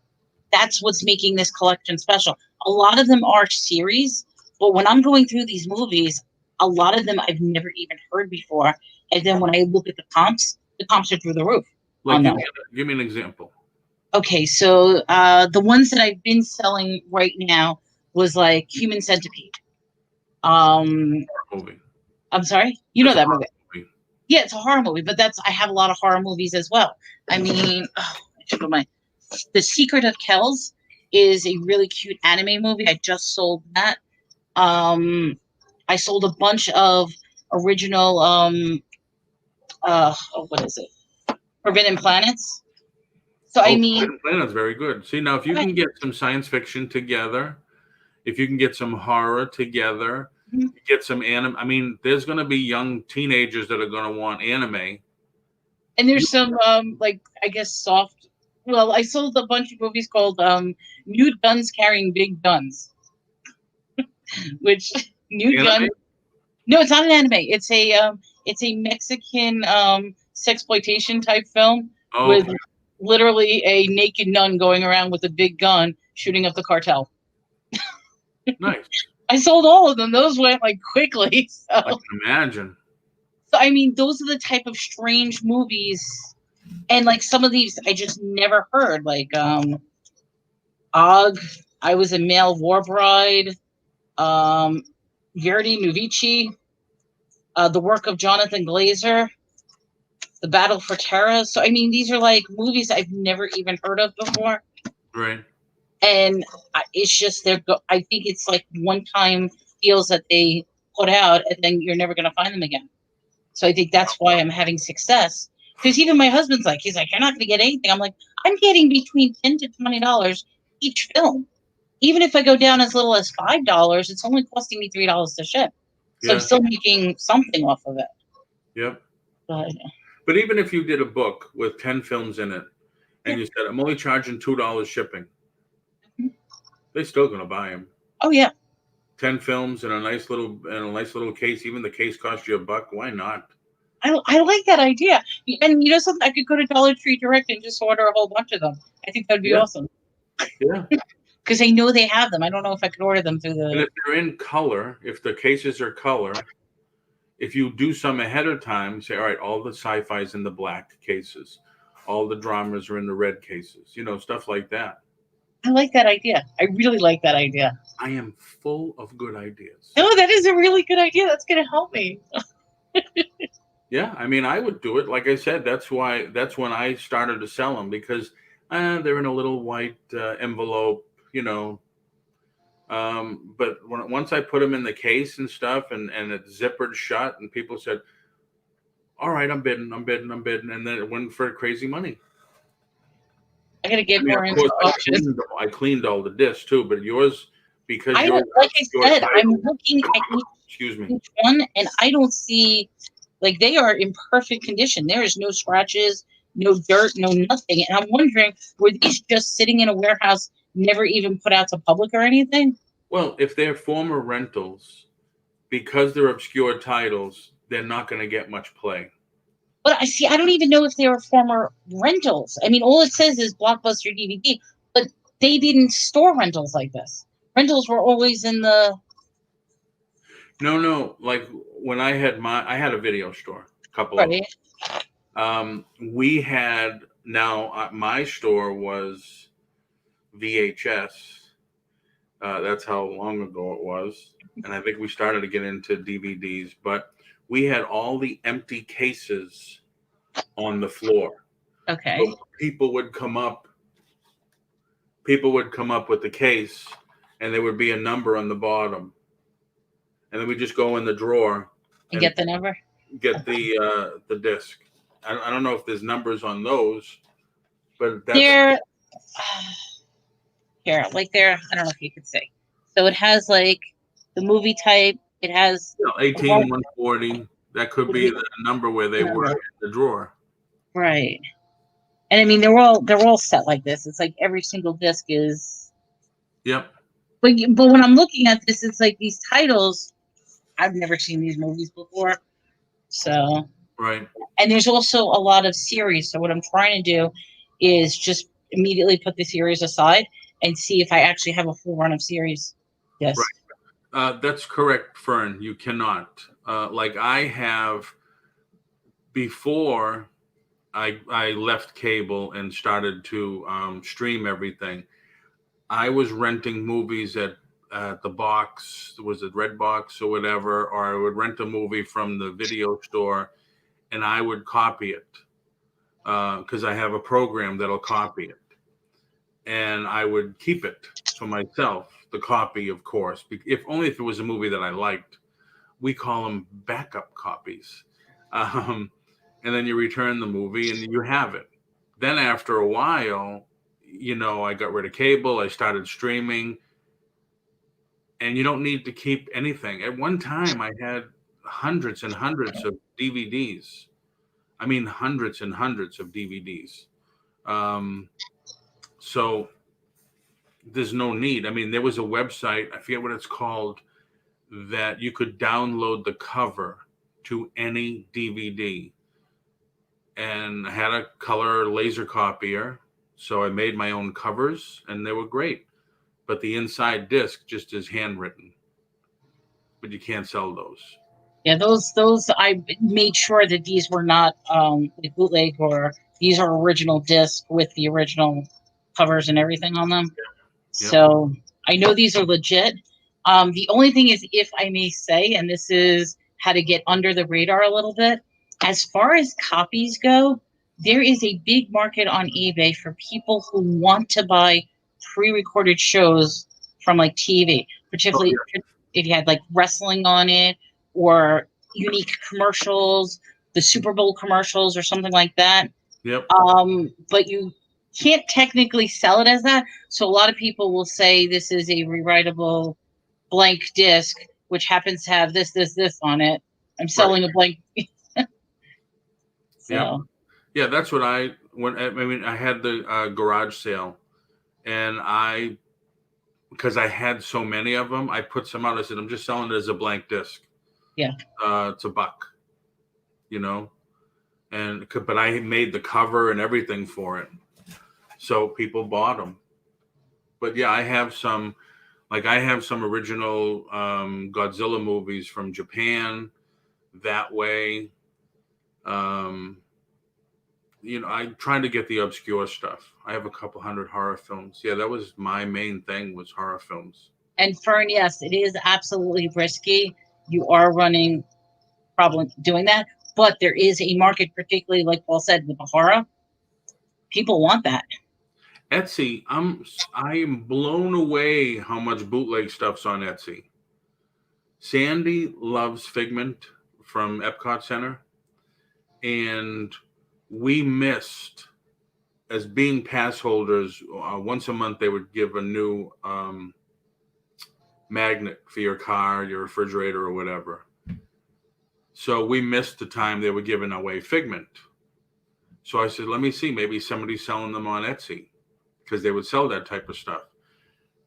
That's what's making this collection special. A lot of them are series, but when I'm going through these movies, a lot of them I've never even heard before. And then when I look at the comps are through the roof Like, on them. give me an example. Okay, so the ones that I've been selling right now was like Human Centipede. Movie. I'm sorry, you know That's a that horror movie? Yeah, it's a horror movie, but I have a lot of horror movies as well. I mean, I should put The Secret of Kells is a really cute anime movie. I just sold that. I sold a bunch of original what is it? Forbidden Planets. So I mean, Forbidden Planet's very good. See, now if you can get some science fiction together, if you can get some horror together, get some anime. I mean, there's going to be young teenagers that are going to want anime. And there's some like, I guess, soft. Well, I sold a bunch of movies called Nude Guns Carrying Big Guns, which nude gun. No, it's not an anime. It's a Mexican sexploitation type film with literally a naked nun going around with a big gun shooting up the cartel. Nice. I sold all of them. Those went like quickly. So. I can imagine. So I mean, those are the type of strange movies, and like some of these I just never heard. Like Og, I Was a Male War Bride, Verdi Nuvici, the work of Jonathan Glazer, The Battle for Terra. So I mean, these are like movies I've never even heard of before. Right. And it's just I think it's like one-time deals that they put out, and then you're never going to find them again. So I think that's why I'm having success. Because even my husband's like, he's like, you're not going to get anything. I'm like, I'm getting between $10 to $20 each film. Even if I go down as little as $5, it's only costing me $3 to ship. So I'm still making something off of it. Yep. But even if you did a book with 10 films in it, and you said, I'm only charging $2 shipping, they're still going to buy them. Oh yeah. 10 films in a nice little case. Even the case cost you $1. Why not? I like that idea. And you know something? I could go to Dollar Tree Direct and just order a whole bunch of them. I think that'd be awesome. Yeah. Because I know they have them. I don't know if I could order them through the. And if they're in color, if the cases are color, if you do some ahead of time, say, all right, all the sci-fi's in the black cases, all the dramas are in the red cases, stuff like that. I like that idea. I really like that idea. I am full of good ideas. No, that is a really good idea. That's going to help me. Yeah, I mean, I would do it. Like I said, that's when I started to sell them, because they're in a little white envelope, but once I put them in the case and stuff, and it's zippered shut, and people said, all right, I'm bidding. And then it went for crazy money. I got to get more into auctions. I cleaned all the discs too, but yours, because like I said, I'm looking at each one, and I don't see, like, they are in perfect condition. There is no scratches, no dirt, no nothing. And I'm wondering, were these just sitting in a warehouse, never even put out to public or anything? Well, if they're former rentals, because they're obscure titles, they're not going to get much play. But I don't even know if they were former rentals. I mean, all it says is Blockbuster DVD, but they didn't store rentals like this. Rentals were always in the. No. Like when I had a video store, a couple of them. We had, my store was VHS. That's how long ago it was. And I think we started to get into DVDs, but we had all the empty cases on the floor. Okay. So people would come up with the case, and there would be a number on the bottom. And then we just go in the drawer and get the number. Get the disc. I don't know if there's numbers on those, but that's here. I don't know if you could say. So it has like the movie type. It has 18140. That could be the number where they were in the drawer. Right. And I mean, they're all set like this. It's like every single disc is. Yep. But when I'm looking at this, it's like these titles. I've never seen these movies before, so. Right. And there's also a lot of series. So what I'm trying to do is just immediately put the series aside and see if I actually have a full run of series. Yes. Right. That's correct, Fern. You cannot. Like I have before I left cable and started to stream everything, I was renting movies at the box, was it Red Box or whatever, or I would rent a movie from the video store and I would copy it because I have a program that'll copy it. And I would keep it for myself, the copy, of course, if only if it was a movie that I liked. We call them backup copies. Um, and then you return the movie and you have it. Then after a while, I got rid of cable, I started streaming, and you don't need to keep anything. At one time, I had hundreds and hundreds of DVDs. I mean, hundreds and hundreds of DVDs. So there's no need. I mean, there was a website, I forget what it's called, that you could download the cover to any DVD. And I had a color laser copier, so I made my own covers, and they were great. But the inside disc just is handwritten, but you can't sell those. Yeah, those I made sure that these were not like bootleg, or these are original disc with the original covers and everything on them. Yep. So I know these are legit. The only thing is, if I may say, and this is how to get under the radar a little bit, as far as copies go, there is a big market on eBay for people who want to buy pre-recorded shows from like TV, particularly if you had like wrestling on it or unique commercials, the Super Bowl commercials or something like that. Yep. But you can't technically sell it as that. So a lot of people will say this is a rewritable blank disc, which happens to have this on it. I'm selling a blank. So. Yeah, that's what I had the garage sale, and because I had so many of them, I put some out. I said, I'm just selling it as a blank disc. Yeah. It's $1, but I made the cover and everything for it. So people bought them. But yeah, I have some original Godzilla movies from Japan that way. I try to get the obscure stuff. I have a couple hundred horror films. Yeah, that was my main thing, was horror films. And Fern, yes, it is absolutely risky. You are running probably doing that, but there is a market, particularly like Paul said, with the horror. People want that. Etsy, I am blown away how much bootleg stuff's on Etsy. Sandy loves Figment from Epcot Center, and we missed, as being pass holders, once a month they would give a new magnet for your car, your refrigerator, or whatever. So we missed the time they were giving away Figment. So I said, let me see, maybe somebody's selling them on Etsy, because they would sell that type of stuff.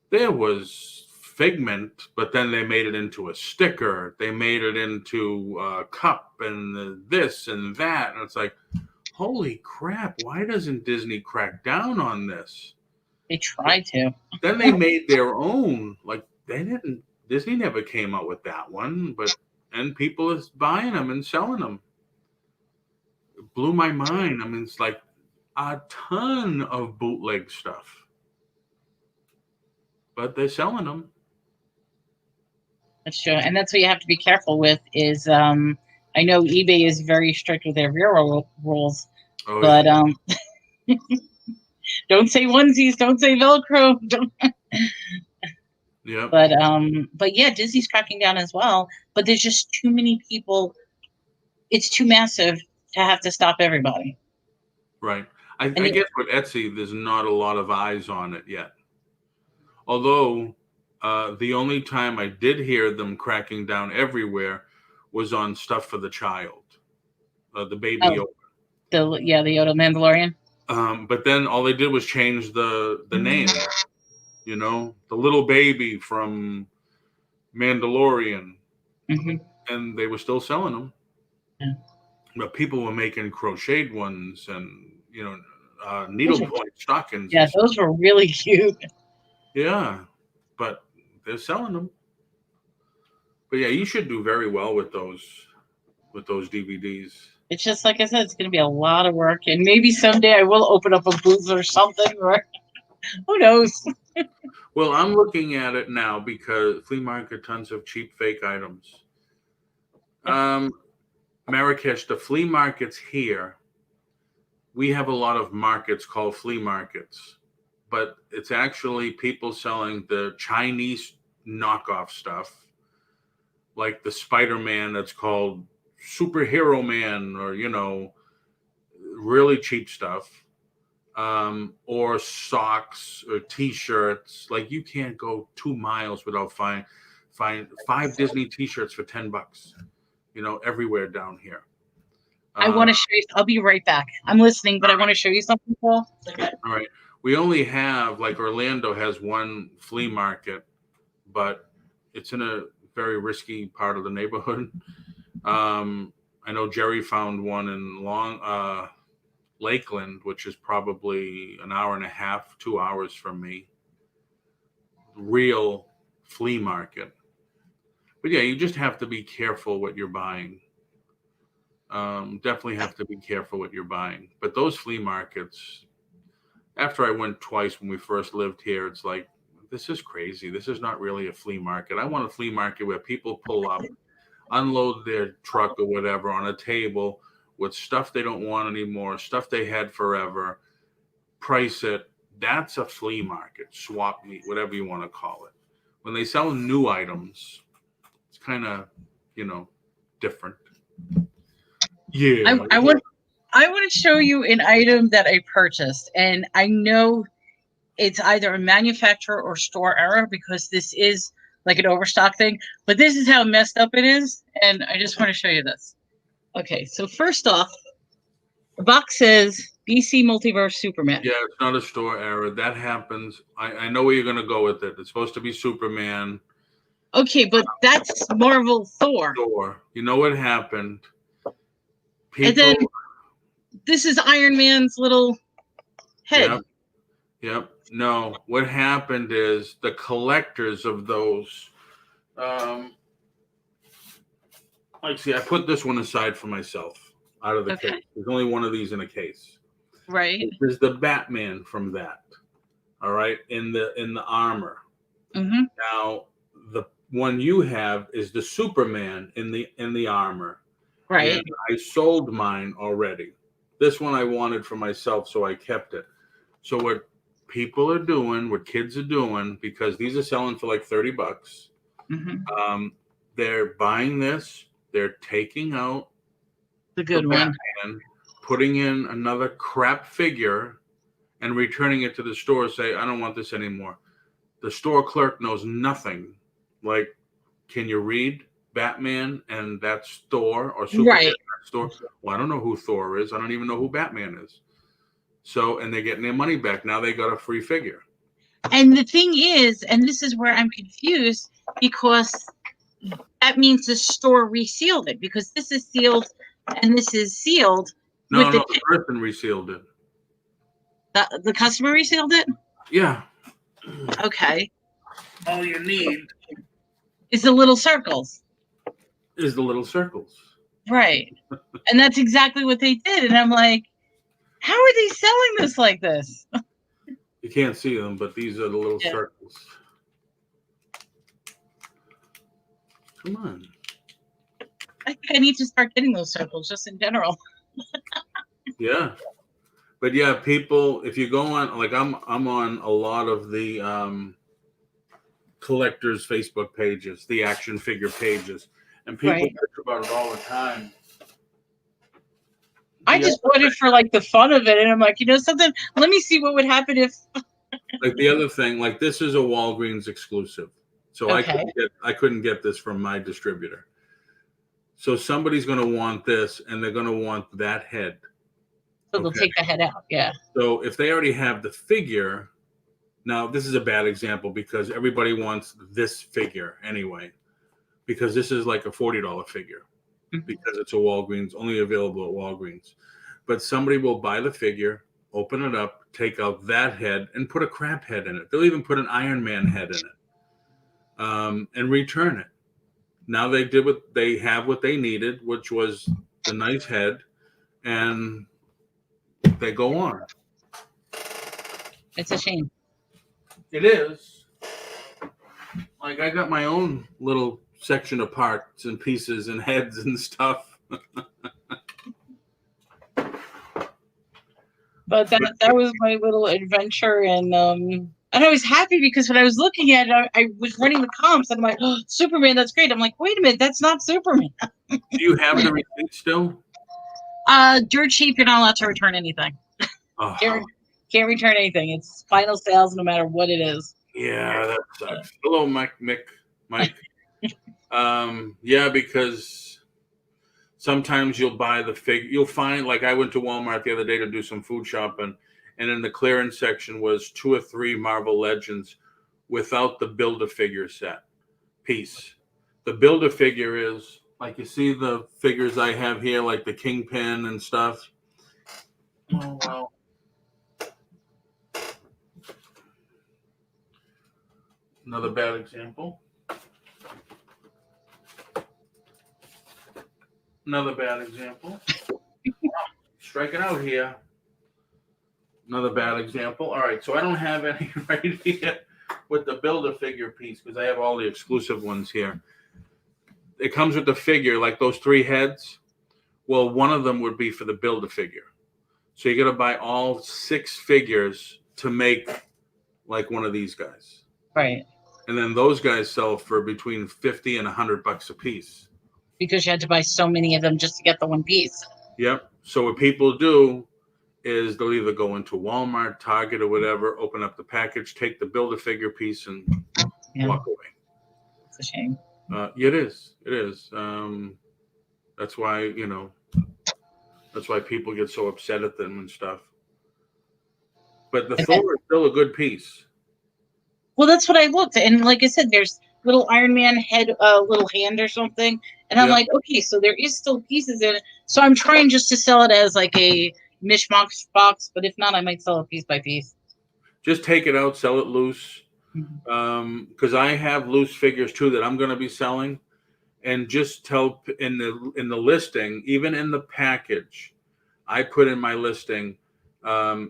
There was Figment, but then they made it into a sticker. They made it into a cup and this and that. And it's like, holy crap, why doesn't Disney crack down on this? They tried to. Then they made their own. Like, Disney never came out with that one, and people is buying them and selling them. It blew my mind. I mean, it's like a ton of bootleg stuff, but they're selling them. That's true. And that's what you have to be careful with is, I know eBay is very strict with their real rules, but don't say onesies, don't say Velcro. Don't. Yeah. But yeah, Disney's cracking down as well. But there's just too many people. It's too massive to have to stop everybody. Right. I guess with Etsy, there's not a lot of eyes on it yet. Although the only time I did hear them cracking down everywhere was on stuff for the child, the baby Yoda. The Yoda Mandalorian. But then all they did was change the name. The little baby from Mandalorian, and they were still selling them. Yeah. But people were making crocheted ones and needlepoint stockings. Yeah, those were really cute. Yeah, but they're selling them. But yeah, you should do very well with those DVDs. It's just like I said, it's going to be a lot of work, and maybe someday I will open up a booth or something, or who knows? Well, I'm looking at it now because flea market, tons of cheap fake items. Marrakesh, the flea markets here, we have a lot of markets called flea markets, but it's actually people selling the Chinese knockoff stuff, like the Spider-Man that's called Superhero Man, or really cheap stuff, or socks or T-shirts. Like you can't go 2 miles without find 5 Disney T-shirts for $10. Everywhere down here. I want to show you. I'll be right back. I'm listening, but I want to show you something, Paul. Okay. All right. We only have, like, Orlando has one flea market, but it's in a very risky part of the neighborhood. I know Jerry found one in Lakeland, which is probably an hour and a half, 2 hours from me. Real flea market. But yeah, you just have to be careful what you're buying. Definitely have to be careful what you're buying. But those flea markets, after I went twice when we first lived here, it's like, this is crazy. This is not really a flea market. I want a flea market where people pull up, unload their truck or whatever on a table with stuff they don't want anymore, stuff they had forever, price it. That's a flea market, swap meet, whatever you want to call it. When they sell new items, it's kind of, different. Yeah. I want to show you an item that I purchased, and I know it's either a manufacturer or store error because this is like an overstock thing, but this is how messed up it is, and I just want to show you this. Okay, so first off, the box says DC Multiverse Superman. Yeah, it's not a store error. That happens. I know where you're going to go with it. It's supposed to be Superman. Okay, but that's Marvel Thor. Thor. You know what happened? And then this is Iron Man's little head. Yep. No, what happened is the collectors of those. See, I put this one aside for myself out of the case. There's only one of these in a case. Right. There's the Batman from that. All right, in the armor. Mm-hmm. Now, the one you have is the Superman in the armor. Right. And I sold mine already. This one I wanted for myself, so I kept it. So what people are doing, what kids are doing, because these are selling for like $30, they're buying this, they're taking out the good one, putting in another crap figure, and returning it to the store. Say, I don't want this anymore. The store clerk knows nothing. Like, can you read Batman and that's Thor, or Superman? Right. That's Thor? Well, I don't know who Thor is. I don't even know who Batman is. So, and they're getting their money back. Now they got a free figure. And the thing is, and this is where I'm confused, because that means the store resealed it, because this is sealed and this is sealed. No, the person resealed it. The customer resealed it? Yeah. Okay. All you need is the little circles. Right. And that's exactly what they did. And I'm like, how are they selling this like this? You can't see them, but these are the little circles. Come on. I think I need to start getting those circles just in general. Yeah. But yeah, people, if you go on, like I'm on a lot of the collectors' Facebook pages, the action figure pages, and people bitch about it all the time. I just bought it for like the fun of it, and I'm like, something. Let me see what would happen if. Like the other thing, like this is a Walgreens exclusive, so I couldn't get this from my distributor. So somebody's going to want this, and they're going to want that head. So they'll take the head out, yeah. So if they already have the figure, now this is a bad example because everybody wants this figure anyway, because this is like a $40 figure because it's a Walgreens, only available at Walgreens. But somebody will buy the figure, open it up, take out that head, and put a crap head in it. They'll even put an Iron Man head in it, and return it. Now they have what they needed, which was the nice head. and they go on. It's a shame. It is. Like, I got my own little section of parts and pieces and heads and stuff. But that was my little adventure, and I was happy because when I was looking at it, I was running the comps, and I'm like, oh, Superman, that's great. I'm like, wait a minute, that's not Superman. Do you have the receipt still? Dirt cheap, you're not allowed to return anything. Oh, Can't return anything. It's final sales no matter what it is. yeah, that sucks. Hello, Mike. Yeah, because sometimes you'll buy the figure. You'll find, like, I went to Walmart the other day to do some food shopping, and in the clearance section was 2 or 3 Marvel Legends without the Build-A-Figure set piece. The Build-A-Figure is, like, you see the figures I have here, like the Kingpin and stuff. Oh, well. Another bad example. Another bad example. Strike it out here. Another bad example. All right, so I don't have any right here with the Build-A-Figure piece because I have all the exclusive ones here. It comes with the figure, like those 3 heads. Well, one of them would be for the Build-A-Figure. So you got to buy all 6 figures to make like one of these guys. Right. And then those guys sell for between $50 and $100 a piece. Because you had to buy so many of them just to get the one piece. Yep. So what people do is they'll either go into Walmart, Target, or whatever, open up the package, take the Build-A-Figure piece, and walk away. It's a shame. It is. It is. That's why, that's why people get so upset at them and stuff. But the Thor is still a good piece. Well, that's what I looked at. And like I said, there's little Iron Man head, little hand or something. And I'm like, okay, so there is still pieces in it. So I'm trying just to sell it as like a mishmash box. But if not, I might sell it piece by piece. Just take it out, sell it loose. Because I have loose figures too that I'm going to be selling. And just tell in the listing, even in the package, I put in my listing. Now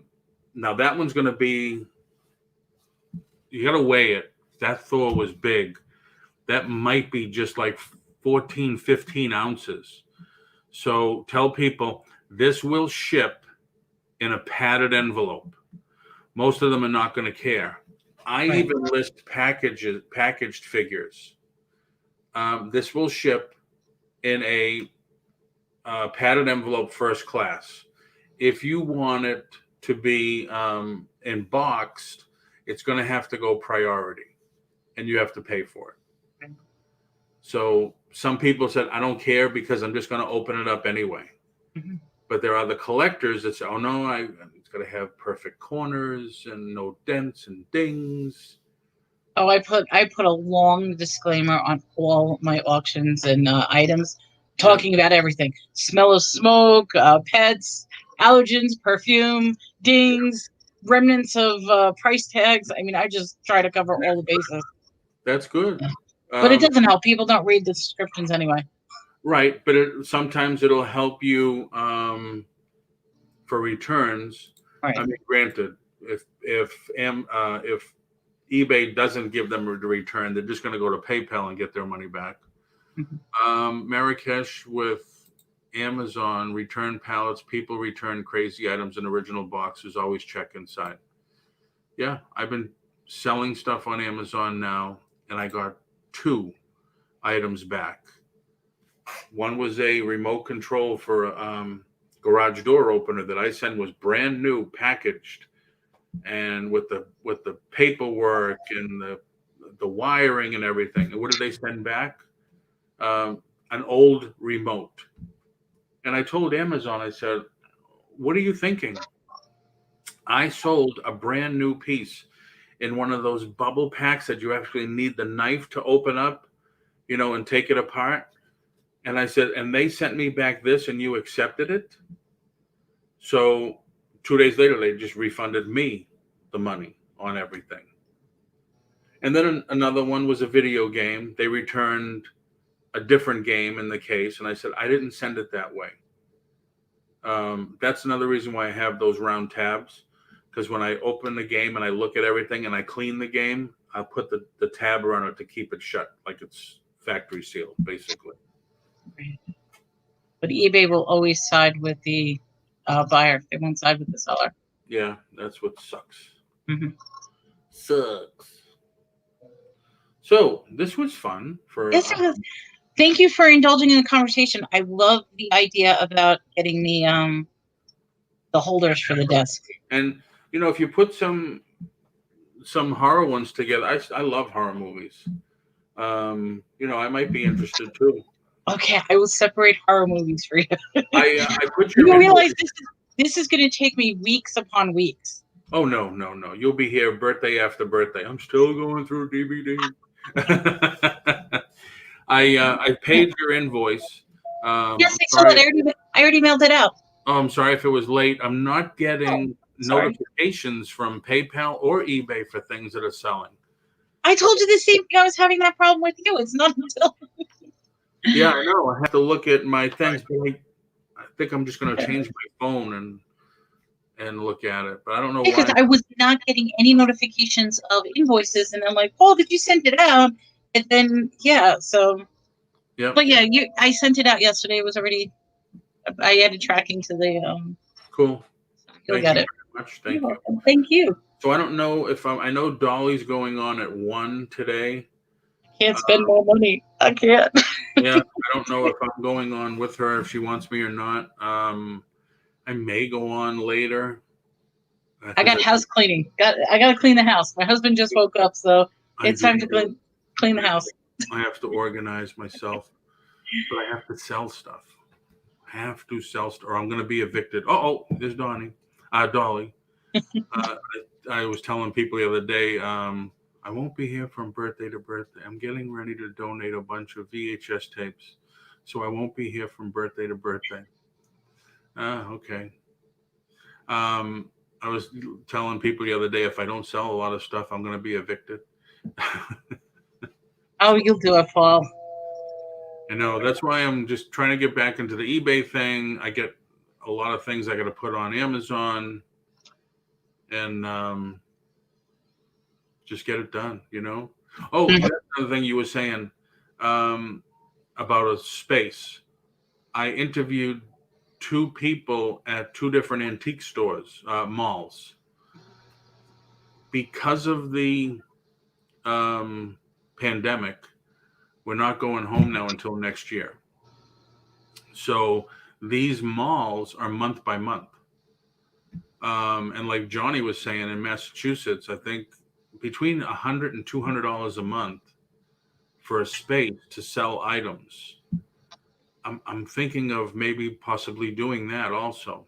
that one's going to be, you got to weigh it. That Thor was big. That might be just like 14, 15 ounces. So tell people this will ship in a padded envelope. Most of them are not going to care. I even list packaged figures. This will ship in a padded envelope first class. If you want it to be emboxed, it's going to have to go priority, and you have to pay for it. Okay. So some people said, I don't care because I'm just going to open it up anyway. Mm-hmm. But there are the collectors that say, oh, no, it's got to have perfect corners and no dents and dings. Oh, I put a long disclaimer on all my auctions and items, talking about everything: smell of smoke, pets, allergens, perfume, dings, remnants of price tags. I mean, I just try to cover all the bases. That's good, but it doesn't help. People don't read the descriptions anyway. Right, but sometimes it'll help you for returns. Right. I mean, granted, if eBay doesn't give them a return, they're just going to go to PayPal and get their money back. Mm-hmm. Marrakesh with Amazon, return pallets. People return crazy items in original boxes. Always check inside. Yeah, I've been selling stuff on Amazon now, and I got 2 items back. One was a remote control for a garage door opener that I sent was brand new, packaged, and with the paperwork and the wiring and everything. And what did they send back? An old remote. And I told Amazon, I said, what are you thinking? I sold a brand new piece in one of those bubble packs that you actually need the knife to open up, and take it apart. And I said, and they sent me back this and you accepted it? So 2 days later, they just refunded me the money on everything. And then another one was a video game. They returned a different game in the case. And I said, I didn't send it that way. That's another reason why I have those round tabs. Because when I open the game and I look at everything and I clean the game, I'll put the tab around it to keep it shut, like it's factory sealed, basically. But eBay will always side with the buyer. They won't side with the seller. Yeah, that's what sucks. Mm-hmm. Sucks. So this was fun. Yes, it was. Thank you for indulging in the conversation. I love the idea about getting the holders for the desk. And if you put some horror ones together, I love horror movies. I might be interested too. Okay, I will separate horror movies for you. I put your. You realize this is going to take me weeks upon weeks. Oh no! You'll be here birthday after birthday. I'm still going through DVD. I paid your invoice. Yes, I saw it. I already mailed it out. Oh, I'm sorry if it was late. I'm not getting notifications from PayPal or eBay for things that are selling. I told you the same thing. I was having that problem with you. It's not until. Yeah, I know. I have to look at my things, but I think I'm just going to change my phone and look at it. But I don't know because why. I was not getting any notifications of invoices, and I'm like, "Paul, did you send it out?" And then so. Yeah. But yeah, I sent it out yesterday. It was already. I added tracking to the. Cool. You'll get it. Very much. Thank you. Thank you. So I don't know if I know Dolly's going on at 1 today. Can't spend more money. I can't. Yeah, I don't know if I'm going on with her, if she wants me or not. I may go on later. I got house cleaning. I got to clean the house. My husband just woke up, so it's time to clean the house. I have to organize myself, but I have to sell stuff. I have to sell stuff, or I'm going to be evicted. Oh, there's Dolly. I was telling people the other day, I won't be here from birthday to birthday. I'm getting ready to donate a bunch of VHS tapes, so I won't be here from birthday to birthday. Okay. I was telling people the other day, if I don't sell a lot of stuff, I'm going to be evicted. Oh, you'll do it, Paul. I know. That's why I'm just trying to get back into the eBay thing. I get a lot of things I got to put on Amazon and just get it done, Oh, that's another thing you were saying about a space. I interviewed 2 people at 2 different antique stores, malls. Because of the pandemic, we're not going home now until next year. So these malls are month by month. And like Johnny was saying, in Massachusetts, I think between $100 and $200 a month for a space to sell items. I'm thinking of maybe possibly doing that also.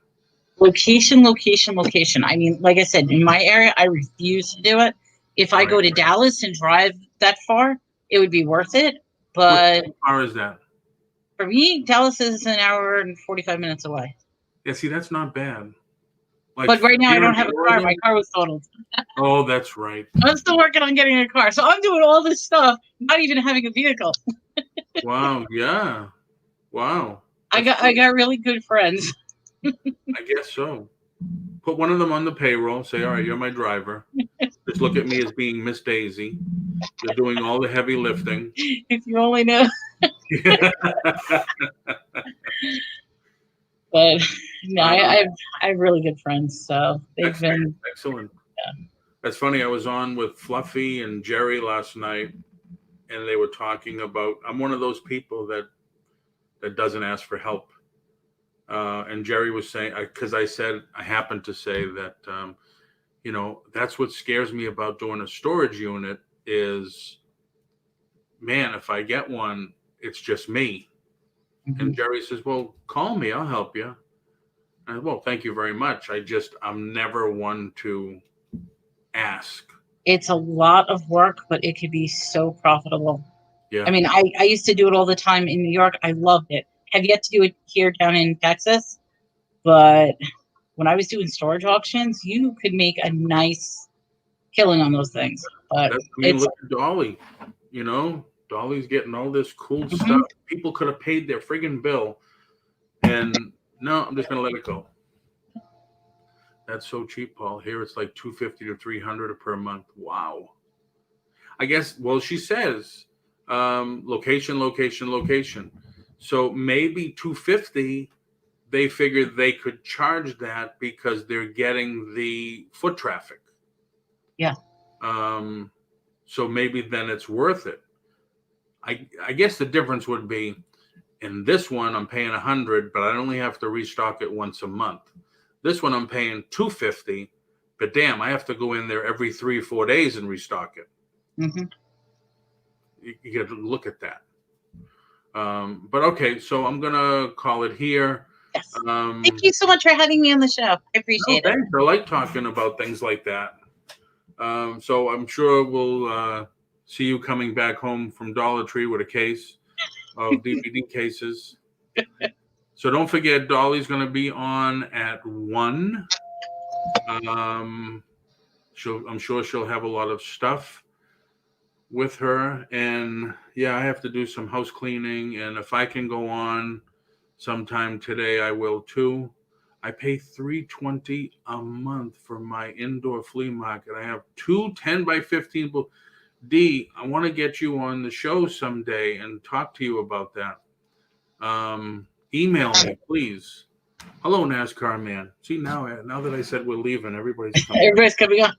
Location. I mean, like I said, in my area, I refuse to do it. If I go to Dallas and drive that far, it would be worth it. But how far is that? For me, Dallas is an hour and 45 minutes away. Yeah, see, that's not bad. But right now, I don't have a car. My car was totaled. Oh, that's right. I'm still working on getting a car. So I'm doing all this stuff, not even having a vehicle. Wow. Yeah. Wow. I got really good friends. I guess so. Put one of them on the payroll. Say, all right, you're my driver. Just look at me as being Miss Daisy. You're doing all the heavy lifting. If you only knew. But no, I have really good friends. So they've been excellent. Yeah. That's funny. I was on with Fluffy and Jerry last night, and they were talking about. I'm one of those people that doesn't ask for help. And Jerry was saying, because I happened to say that, that's what scares me about doing a storage unit is, man, if I get one, it's just me. Mm-hmm. And Jerry says, well, call me, I'll help you. And I said, well, thank you very much. I'm never one to ask. It's a lot of work, but it could be so profitable. Yeah. I mean, I used to do it all the time in New York. I loved it. Have yet to do it here down in Texas, but when I was doing storage auctions, you could make a nice killing on those things. But look at Dolly. Dolly's getting all this cool stuff. People could have paid their friggin' bill and No, I'm just gonna let it go. That's so cheap, Paul. Here it's like 250 to 300 per month. Wow. I guess. Well, she says location, location, location. So maybe 250. They figured they could charge that because they're getting the foot traffic. Yeah. So maybe then it's worth it. I guess the difference would be in this one I'm paying 100, but I only have to restock it once a month. This one I'm paying 250, but damn, I have to go in there every 3 or 4 days and restock it. Mm-hmm. You got to look at that. But okay, so I'm gonna call it here. Yes. Thank you so much for having me on the show. I appreciate it. Thanks. I like talking about things like that. So I'm sure we'll see you coming back home from Dollar Tree with a case of DVD cases. So don't forget, Dolly's going to be on at 1. I'm sure she'll have a lot of stuff with her. And yeah, I have to do some house cleaning. And if I can go on sometime today, I will too. I pay $3.20 a month for my indoor flea market. I have 2 10 by 15 books. D, I want to get you on the show someday and talk to you about that. Email me, please. Hello, NASCAR man. See, now that I said we're leaving, everybody's coming. Everybody's coming on.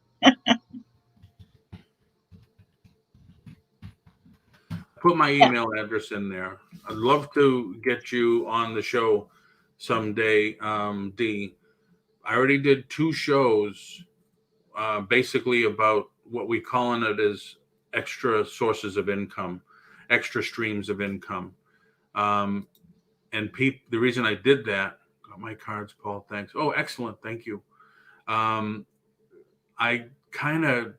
Put my email address in there. I'd love to get you on the show someday, D. I already did 2 shows basically about what we calling it as extra sources of income, extra streams of income. And Pete, the reason I did that, got my cards, Paul, thanks. Oh, excellent. Thank you. I kind of,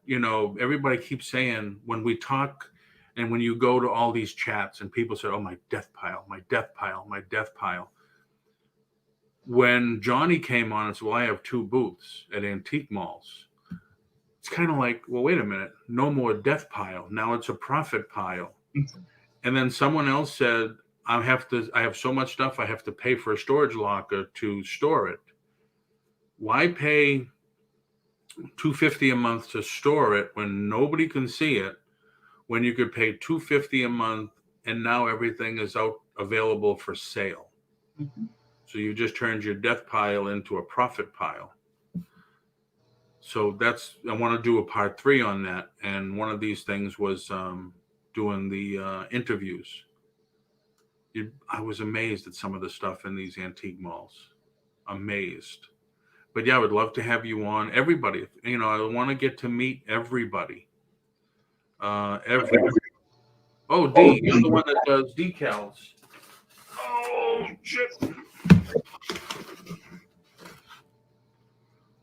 everybody keeps saying when we talk and when you go to all these chats and people say, oh, my death pile, my death pile, my death pile. When Johnny came on and said, well, I have 2 booths at antique malls. It's kind of like, well, wait a minute, no more death pile. Now it's a profit pile. Mm-hmm. And then someone else said, I have so much stuff, I have to pay for a storage locker to store it. Why pay $250 a month to store it when nobody can see it, when you could pay $250 a month and now everything is out available for sale? Mm-hmm. So you just turned your death pile into a profit pile. So I want to do a part 3 on that. And one of these things was doing the interviews. I was amazed at some of the stuff in these antique malls. Amazed. But yeah, I would love to have you on. Everybody, I want to get to meet everybody. Everybody. Oh, D, you're the one that does decals. Oh, shit.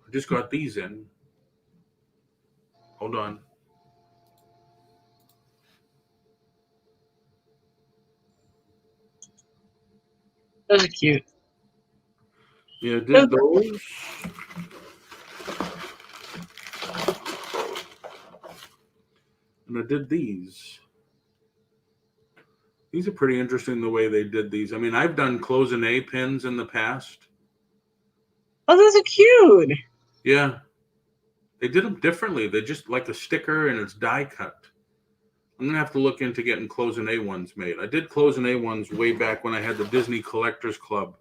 I just got these in. Hold on. Those are cute. Yeah, did those. And I did these. These are pretty interesting the way they did these. I mean, I've done close-and-A pins in the past. Oh, those are cute. Yeah. They did them differently. They're just like a sticker and it's die cut. I'm going to have to look into getting close-and-A ones made. I did close-and-A ones way back when I had the Disney Collectors Club.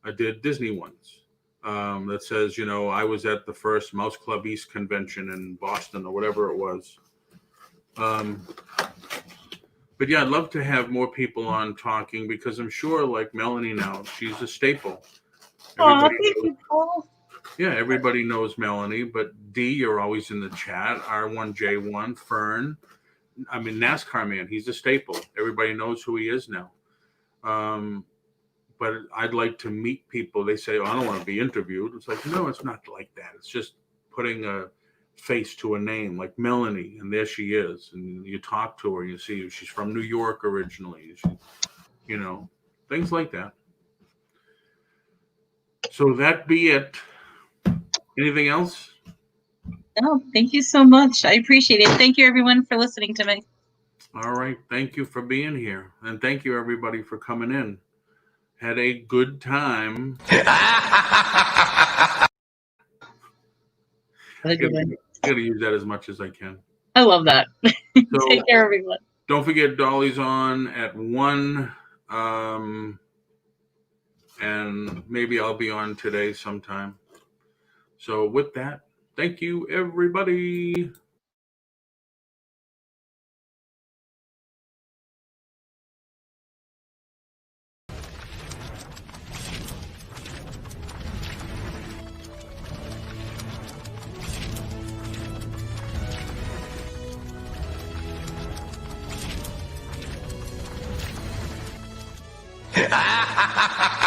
I did Disney ones. That says, I was at the first Mouse Club East convention in Boston or whatever it was. But yeah, I'd love to have more people on talking because I'm sure, like Melanie now, she's a staple. Thank you, Paul. Yeah, everybody knows Melanie, but D, you're always in the chat. R1J1, Fern. I mean, NASCAR man, he's a staple. Everybody knows who he is now. But I'd like to meet people. They say, oh, I don't want to be interviewed. It's like, no, it's not like that. It's just putting a face to a name, like Melanie, and there she is. And you talk to her, and you see she's from New York originally. Things like that. So that be it. Anything else? No, thank you so much. I appreciate it. Thank you, everyone, for listening to me. All right. Thank you for being here. And thank you, everybody, for coming in. had a good time. Gotta use that as much as I can. I love that. So, take care, everyone. Don't forget, Dolly's on at 1. And maybe I'll be on today sometime. So with that, thank you, everybody. Ha ha ha ha!